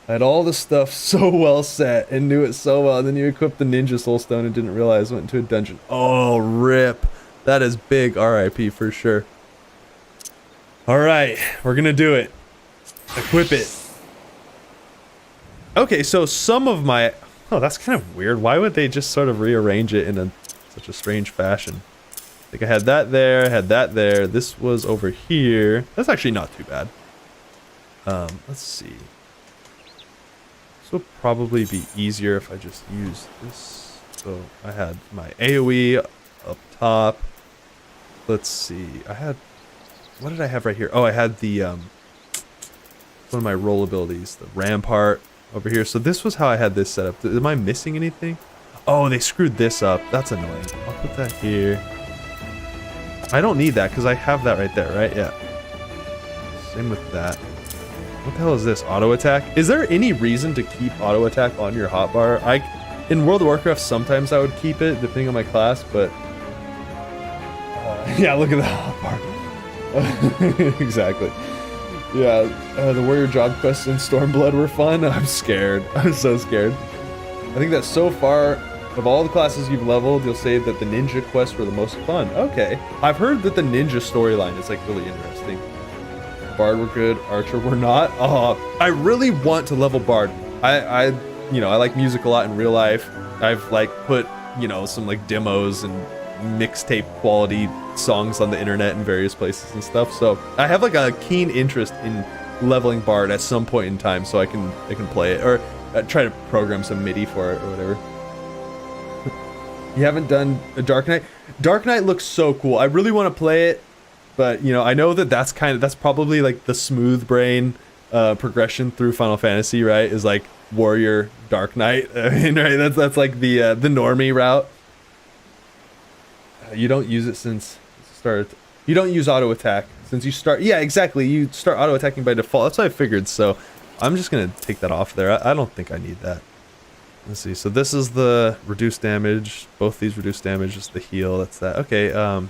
I had all the stuff so well set and knew it so well, and then you equipped the Ninja Soul Stone and didn't realize went into a dungeon. Oh, rip. That is big RIP for sure. Alright, we're gonna do it. Equip it. Okay, so some of my... Oh, that's kind of weird. Why would they just sort of rearrange it in such a strange fashion? I think I had that there, had that there. This was over here. That's actually not too bad. Let's see. This will probably be easier if I just use this. So I had my AoE up top. Let's see. I had... What did I have right here? Oh, I had the... one of my roll abilities. The Rampart over here. So this was how I had this set up. Am I missing anything? Oh, they screwed this up. That's annoying. I'll put that here. I don't need that because I have that right there, right? Yeah. Same with that. What the hell is this? Auto attack? Is there any reason to keep auto attack on your hotbar? In World of Warcraft, sometimes I would keep it depending on my class, but yeah, look at the hotbar. Exactly. Yeah, the warrior job quests in Stormblood were fun. I'm scared. I'm so scared. I think that so far, of all the classes you've leveled, you'll say that the ninja quests were the most fun. Okay. I've heard that the ninja storyline is like really interesting. Bard were good, Archer were not. Oh, I really want to level Bard. I like music a lot in real life. I've like put, some like demos and mixtape quality songs on the internet in various places and stuff. So I have like a keen interest in leveling Bard at some point in time, so I can play it or try to program some MIDI for it or whatever. You haven't done a Dark Knight? Dark Knight looks so cool. I really want to play it. But, I know that's probably like the smooth brain progression through Final Fantasy, right? Is like Warrior, Dark Knight. I mean, right? That's like the normie route. You don't use it since start. You don't use auto attack since you start. Yeah, exactly. You start auto attacking by default. That's what I figured. So I'm just going to take that off there. I don't think I need that. Let's see. So this is the reduced damage. Both these reduced damage is the heal. That's that. Okay.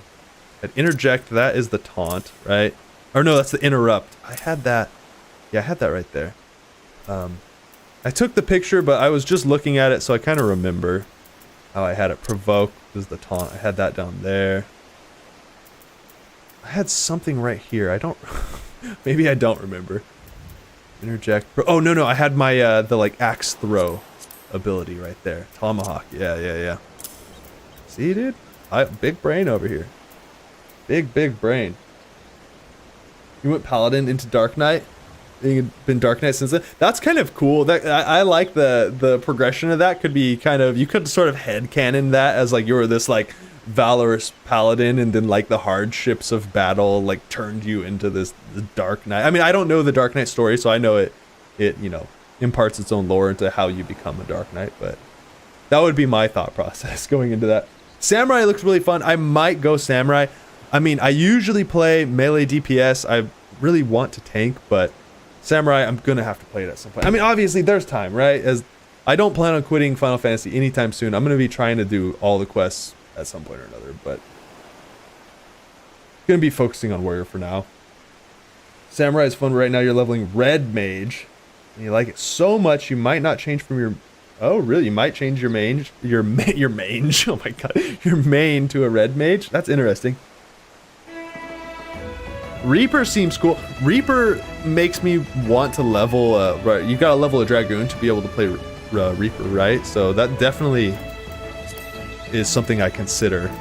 Interject, that is the taunt, right? Or no, that's the interrupt. I had that. Yeah, I had that right there. I took the picture, but I was just looking at it, so I kind of remember how I had it. Provoke is the taunt. I had that down there. I had something right here. I don't... Maybe I don't remember. Interject. Oh, no. I had my, the, like, axe throw ability right there. Tomahawk. Yeah. See, dude? Big brain over here. Big brain. You went Paladin into Dark Knight? You've been Dark Knight since then? That's kind of cool. That I like the progression of that. Could be kind of... You could sort of headcanon that as like you were this like valorous Paladin, and then like the hardships of battle like turned you into the Dark Knight. I mean, I don't know the Dark Knight story, so I know it imparts its own lore into how you become a Dark Knight, but that would be my thought process going into that. Samurai looks really fun. I might go Samurai. I mean, I usually play melee DPS. I really want to tank, but Samurai, I'm going to have to play it at some point. I mean, obviously, there's time, right? As I don't plan on quitting Final Fantasy anytime soon. I'm going to be trying to do all the quests at some point or another, but going to be focusing on Warrior for now. Samurai is fun right now. You're leveling Red Mage, and you like it so much you might not change from your... Oh, really? You might change your mange? Your mange? Oh my god. Your main to a Red Mage? That's interesting. Reaper seems cool. Reaper makes me want to level, right, you gotta level a Dragoon to be able to play Reaper, right? So that definitely is something I consider.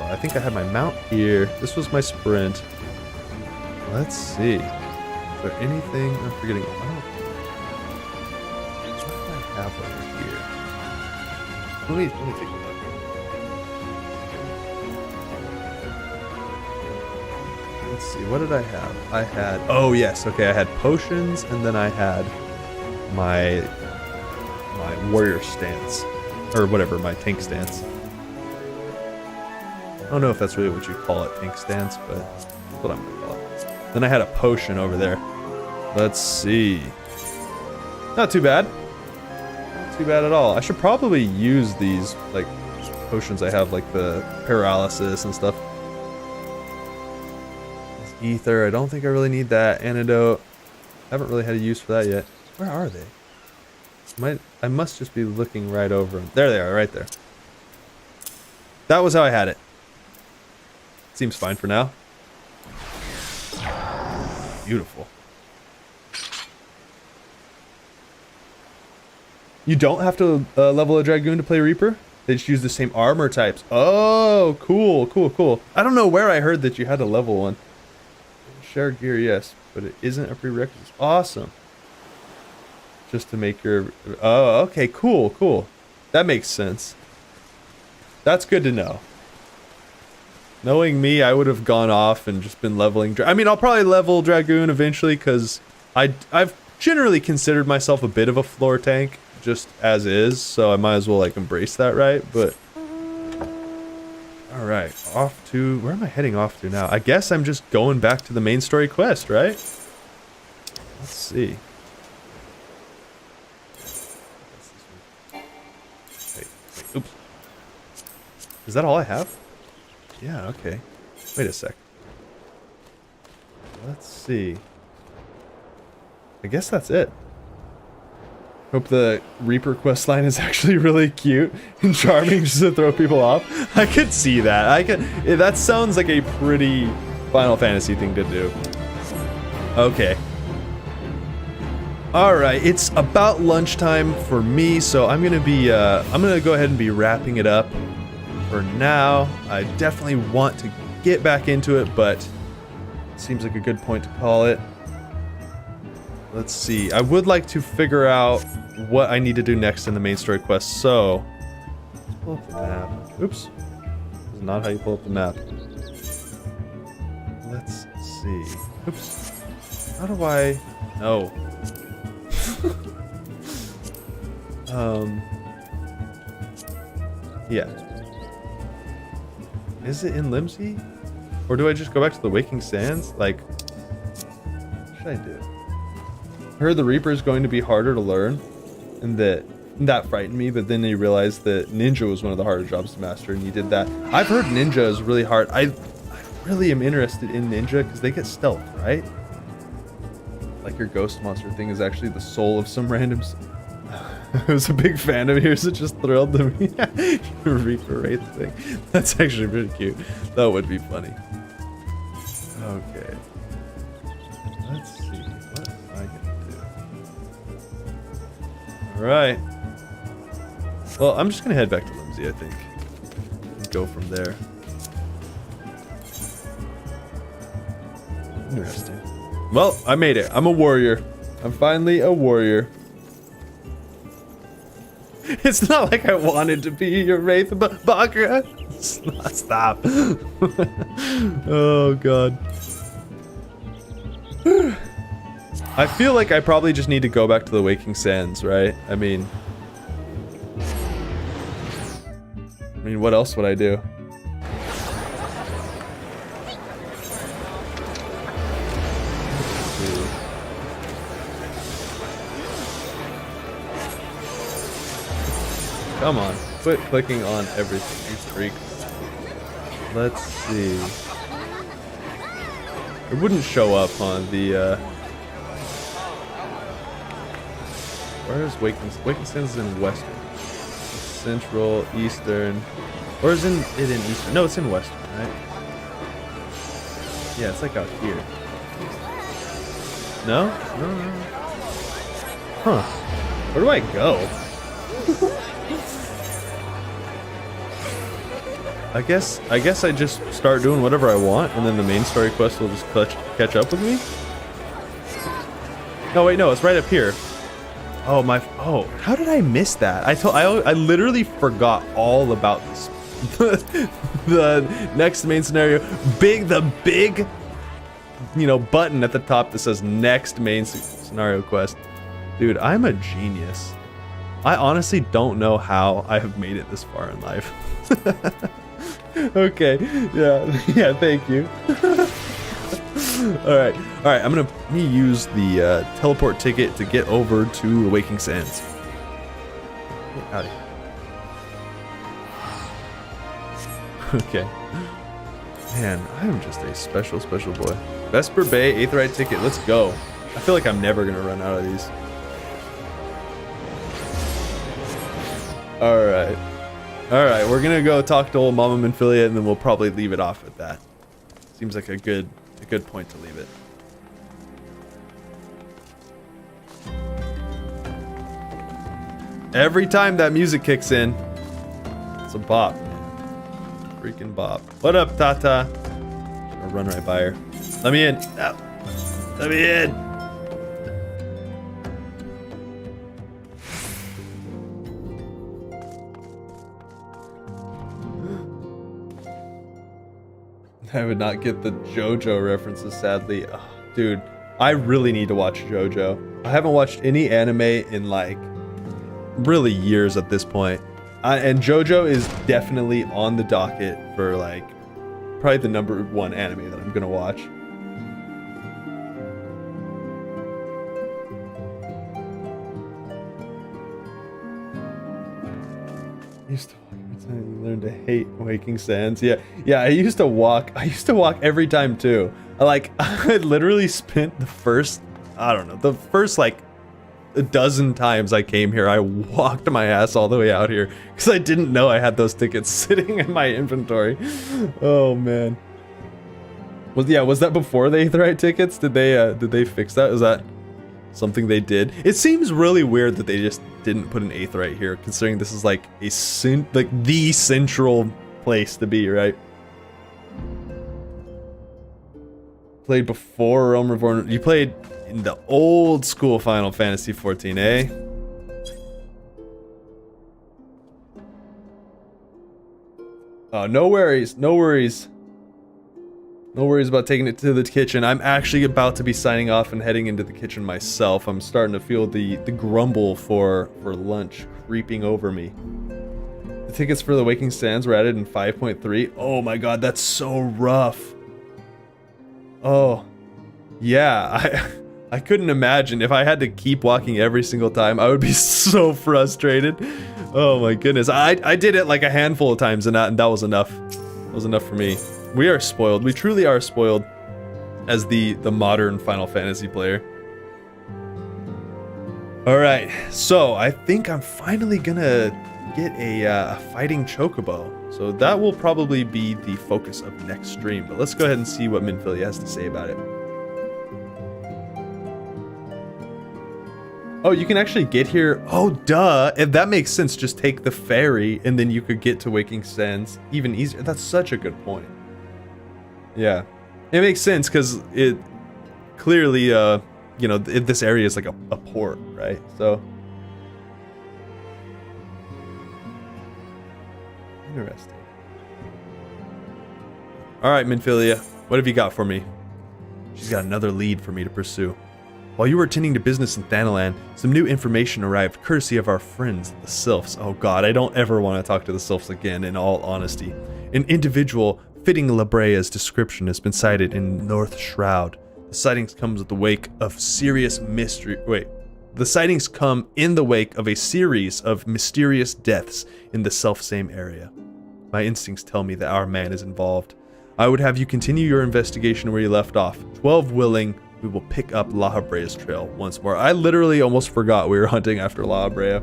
I think I had my mount here. This was my sprint. Let's see. Is there anything I'm forgetting? What do I have over here? Let me take a look. Let's see, what did I have? I had, oh yes, okay, I had potions, and then I had my warrior stance, or whatever, my tank stance. I don't know if that's really what you call it, tank stance, but that's what I'm gonna call it. Then I had a potion over there. Let's see. Not too bad. Not too bad at all. I should probably use these, like, potions I have, like the paralysis and stuff. Ether, I don't think I really need that. Antidote, haven't really had a use for that yet. Where are they? I must just be looking right over them. There they are, right there. That was how I had it. Seems fine for now. Beautiful. You don't have to level a Dragoon to play Reaper? They just use the same armor types. Oh, cool, cool, cool. I don't know where I heard that you had to level one. Share gear, yes, but it isn't a prerequisite. Awesome. Just to make your... Oh, okay, cool, cool. That makes sense. That's good to know. Knowing me, I would have gone off and just been leveling... I mean, I'll probably level Dragoon eventually, because I've generally considered myself a bit of a floor tank, just as is, so I might as well, like, embrace that, right? But... Alright, off to... Where am I heading off to now? I guess I'm just going back to the main story quest, right? Let's see. Wait, oops. Is that all I have? Yeah, okay. Wait a sec. Let's see. I guess that's it. Hope the Reaper quest line is actually really cute and charming just to throw people off. I could see that. That sounds like a pretty Final Fantasy thing to do. Okay. Alright, it's about lunchtime for me, so I'm gonna go ahead and be wrapping it up for now. I definitely want to get back into it, but it seems like a good point to call it. Let's see. I would like to figure out what I need to do next in the main story quest, so... Let's pull up the map. Oops. This is not how you pull up the map. Let's see. Oops. How do I... No. Yeah. Is it in Limsey? Or do I just go back to the Waking Sands? Like... What should I do? I heard the Reaper is going to be harder to learn, and that frightened me, but then you realized that Ninja was one of the harder jobs to master, and you did that. I've heard Ninja is really hard. I really am interested in Ninja, because they get stealth, right? Like your ghost monster thing is actually the soul of some randoms. I was a big fan of yours, it just thrilled to me. Your Reaper Wraith thing. That's actually pretty cute. That would be funny. Okay. Let's see. What am I gonna do? Alright. Well, I'm just gonna head back to Limsey, I think. And go from there. Interesting. Well, I made it. I'm a warrior. I'm finally a warrior. It's not like I wanted to be your Wraith, but Baka. Stop. Oh god. I feel like I probably just need to go back to the Waking Sands, right? I mean, what else would I do? Come on, quit clicking on everything, you freak. Let's see. It wouldn't show up on the, Where is Waking Sands? Is in Western. Central, Eastern. Or is it in Eastern? No, it's in Western, right? Yeah, it's like out here. No? No. Huh. Where do I go? I guess I just start doing whatever I want, and then the main story quest will just catch up with me? No, wait, no, it's right up here. Oh, how did I miss that? I literally forgot all about this. The next main scenario, the big, button at the top that says next main scenario quest. Dude, I'm a genius. I honestly don't know how I have made it this far in life. Okay, yeah, thank you. All right, I'm gonna use the teleport ticket to get over to the Waking Sands. Get out of here. Okay. Man, I am just a special boy. Vesper Bay, 8th ride ticket, let's go. I feel like I'm never gonna run out of these. All right. All right, we're gonna go talk to old Mama Minfilia, and then we'll probably leave it off at that. Seems like a good point to leave it. Every time that music kicks in, it's a bop, man. Freaking bop. What up, Tata? I'll run right by her. Let me in. No. Let me in. I would not get the JoJo references, sadly. Oh, dude, I really need to watch JoJo. I haven't watched any anime in like really years at this point. And JoJo is definitely on the docket for like probably the #1 anime that I'm gonna watch. Used to walk every time you learn to hate Waking Sands. Yeah, I used to walk every time too. I literally spent the first like a dozen times I came here, I walked my ass all the way out here because I didn't know I had those tickets sitting in my inventory. Oh man. Was that before the Aetheryte tickets? Did they fix that? Is that something they did? It seems really weird that they just didn't put an Aetheryte here, considering this is like the central place to be, right? Played before Realm Reborn. You played in the old school Final Fantasy XIV, eh? Oh, no worries, no worries. No worries about taking it to the kitchen. I'm actually about to be signing off and heading into the kitchen myself. I'm starting to feel the grumble for lunch creeping over me. The tickets for the Waking Sands were added in 5.3. Oh my god, that's so rough. Oh, yeah, I couldn't imagine. If I had to keep walking every single time, I would be so frustrated. Oh my goodness. I did it like a handful of times and that was enough. That was enough for me. We are spoiled. We truly are spoiled as the modern Final Fantasy player. Alright, so I think I'm finally gonna get a fighting chocobo. So that will probably be the focus of next stream. But let's go ahead and see what Minfilia has to say about it. Oh, you can actually get here. Oh, duh. If that makes sense, just take the ferry and then you could get to Waking Sands even easier. That's such a good point. Yeah, it makes sense because it clearly, you know, this area is like a port, right? So interesting. All right, Minfilia, what have you got for me? She's got another lead for me to pursue. While you were attending to business in Thanalan, some new information arrived courtesy of our friends, the Sylphs. Oh god, I don't ever want to talk to the Sylphs again, in all honesty. An individual fitting Labrea's description has been sighted in North Shroud. The sightings comes with the wake of serious mystery. The sightings come in the wake of a series of mysterious deaths in the self-same area. My instincts tell me that our man is involved. I would have you continue your investigation where you left off. 12 willing, we will pick up La Habrea's trail once more. I literally almost forgot we were hunting after La Habrea.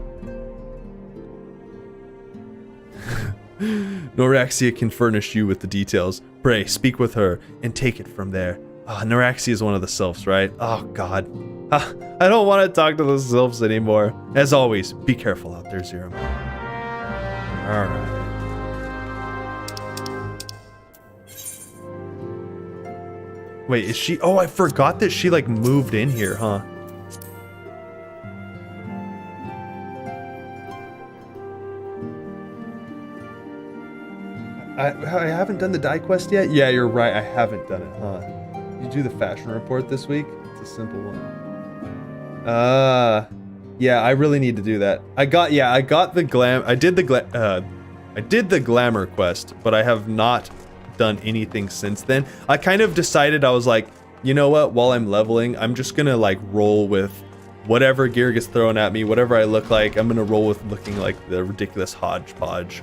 Noraxia can furnish you with the details. Pray, speak with her, and take it from there. Noraxia is one of the Sylphs, right? Oh, God. I don't want to talk to the Sylphs anymore. As always, be careful out there, Zero. Alright. Wait, is she... Oh, I forgot that she, like, moved in here, huh? I haven't done the die quest yet? Yeah, you're right. I haven't done it, huh? You do the fashion report this week? It's a simple one. Yeah, I really need to do that. I got the glam... I did the glamour quest, but I have not done anything since then. I kind of decided, I was like, you know what? While I'm leveling, I'm just gonna, like, roll with whatever gear gets thrown at me, whatever I look like. I'm gonna roll with looking like the ridiculous hodgepodge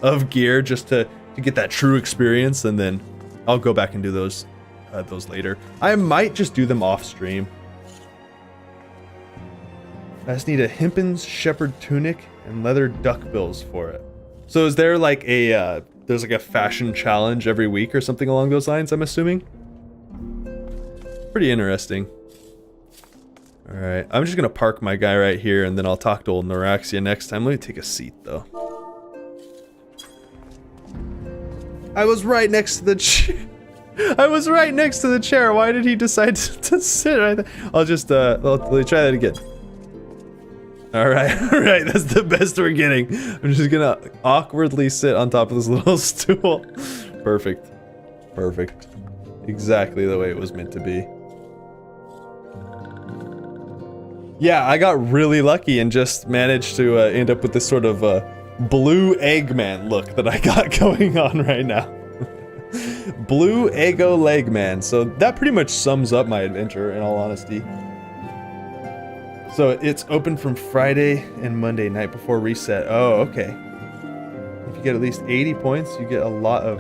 of gear just to get that true experience, and then I'll go back and do those later. I might just do them off stream. I just need a hempen shepherd tunic and leather duckbills for it. So is there like a, there's like a fashion challenge every week or something along those lines, I'm assuming? Pretty interesting. Alright, I'm just gonna park my guy right here and then I'll talk to old Eorzea next time. Let me take a seat though. I was right next to the chair. I was right next to the chair. Why did he decide to sit right there? I'll just, I'll try that again. Alright, alright, that's the best we're getting. I'm just gonna awkwardly sit on top of this little stool. Perfect. Perfect. Exactly the way it was meant to be. Yeah, I got really lucky and just managed to end up with this sort of blue Eggman look that I got going on right now. Blue Eggo Legman. So that pretty much sums up my adventure, in all honesty. So it's open from Friday and Monday night before reset. Oh, okay. If you get at least 80 points, you get a lot of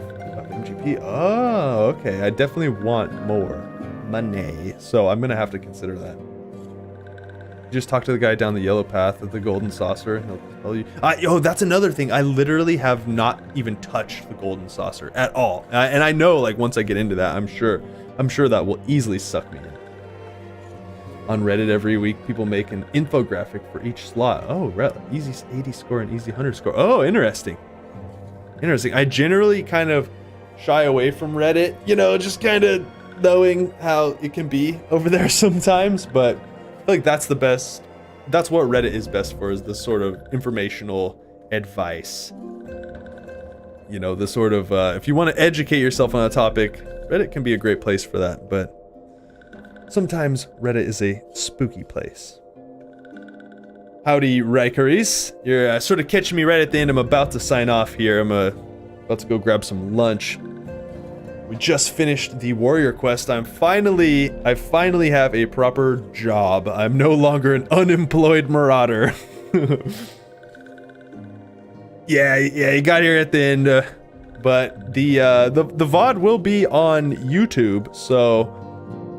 MGP. Oh, okay. I definitely want more money. So I'm gonna have to consider that. Just talk to the guy down the yellow path at the golden saucer and he'll tell you. Oh, that's another thing. I literally have not even touched the golden saucer at all. And I know, like, once I get into that, I'm sure that will easily suck me in. On Reddit every week, people make an infographic for each slot. Oh, easy 80 score and easy 100 score. Oh, interesting. Interesting. I generally kind of shy away from Reddit, you know, just kind of knowing how it can be over there sometimes, but I feel like that's the best, that's what Reddit is best for, is the sort of informational advice. You know, the sort of, if you want to educate yourself on a topic, Reddit can be a great place for that, but sometimes Reddit is a spooky place. Howdy, Rikeries. You're sort of catching me right at the end. I'm about to sign off here. I'm about to go grab some lunch. We just finished the warrior quest. I finally have a proper job. I'm no longer an unemployed marauder. yeah, you got here at the end. But the VOD will be on YouTube, so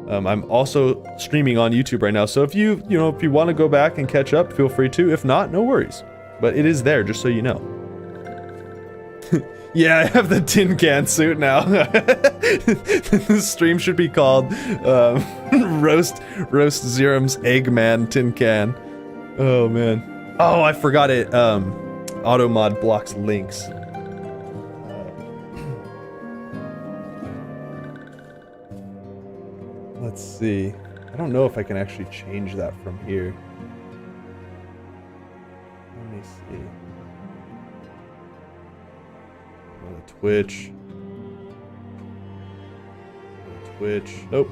I'm also streaming on YouTube right now. So if you want to go back and catch up, feel free to. If not, no worries. But it is there, just so you know. Yeah, I have the tin can suit now. The stream should be called Roast Zerum's Eggman Tin Can. Oh man. Oh, I forgot it. Automod blocks links. Let's see. I don't know if I can actually change that from here. Let me see. Twitch. Oh.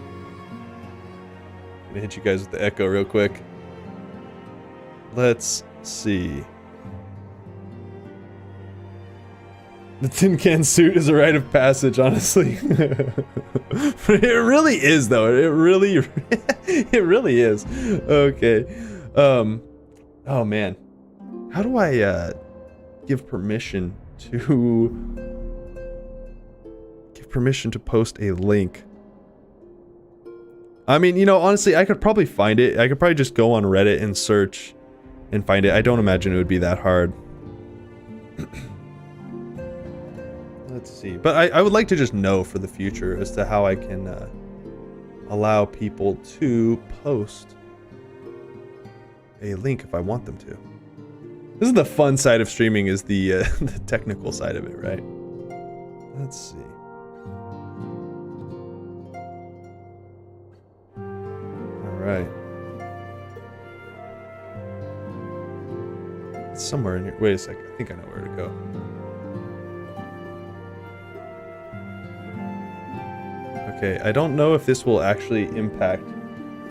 Gonna hit you guys with the echo real quick. Let's see. The tin can suit is a rite of passage, honestly. It really is, though. It really is. Okay. Oh man. How do I give permission to post a link? I mean, you know, honestly, I could probably find it. I could probably just go on Reddit and search and find it. I don't imagine it would be that hard. Let's see. But I would like to just know for the future as to how I can allow people to post a link if I want them to. This is the fun side of streaming, is the the technical side of it, right? Let's see. All right. It's somewhere in here. Wait a second. I think I know where to go. Okay, I don't know if this will actually impact.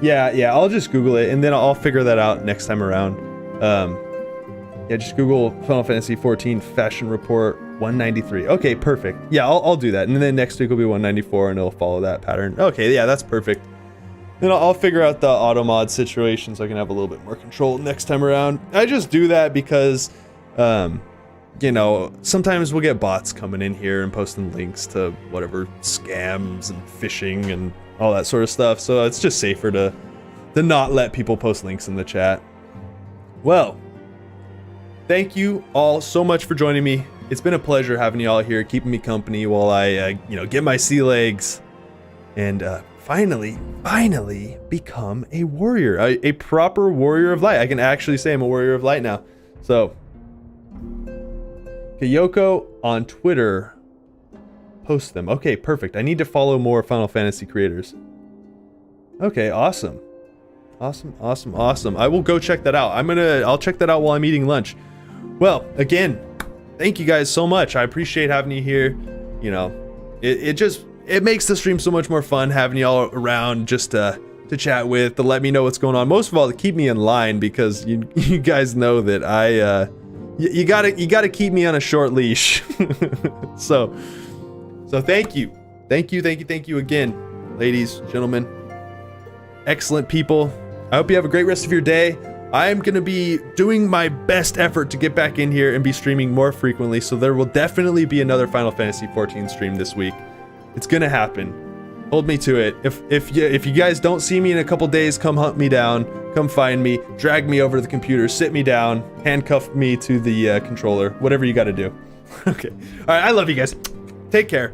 Yeah, I'll just Google it and then I'll figure that out next time around. Yeah, just Google Final Fantasy XIV Fashion Report 193. Okay, perfect. Yeah, I'll do that. And then next week will be 194 and it'll follow that pattern. Okay, yeah, that's perfect. Then I'll figure out the auto mod situation so I can have a little bit more control next time around. I just do that because, you know, sometimes we'll get bots coming in here and posting links to whatever scams and phishing and all that sort of stuff. So it's just safer to not let people post links in the chat. Well, thank you all so much for joining me. It's been a pleasure having you all here, keeping me company while I, get my sea legs and finally become a warrior, a proper warrior of light. I can actually say I'm a warrior of light now. So, Kayoko on Twitter, post them. Okay, perfect. I need to follow more Final Fantasy creators. Okay, awesome. Awesome. I will go check that out. I'll check that out while I'm eating lunch. Well, again, thank you guys so much. I appreciate having you here. You know, it makes the stream so much more fun having y'all around just to chat with, to let me know what's going on. Most of all, to keep me in line, because you guys know that you gotta keep me on a short leash. so thank you again, ladies, gentlemen, excellent people. I hope you have a great rest of your day. I'm gonna be doing my best effort to get back in here and be streaming more frequently, so there will definitely be another Final Fantasy XIV stream this week. It's gonna happen. Hold me to it. If you guys don't see me in a couple days, come hunt me down, come find me, drag me over to the computer, sit me down, handcuff me to the controller, whatever you gotta do. Okay. All right, I love you guys. Take care.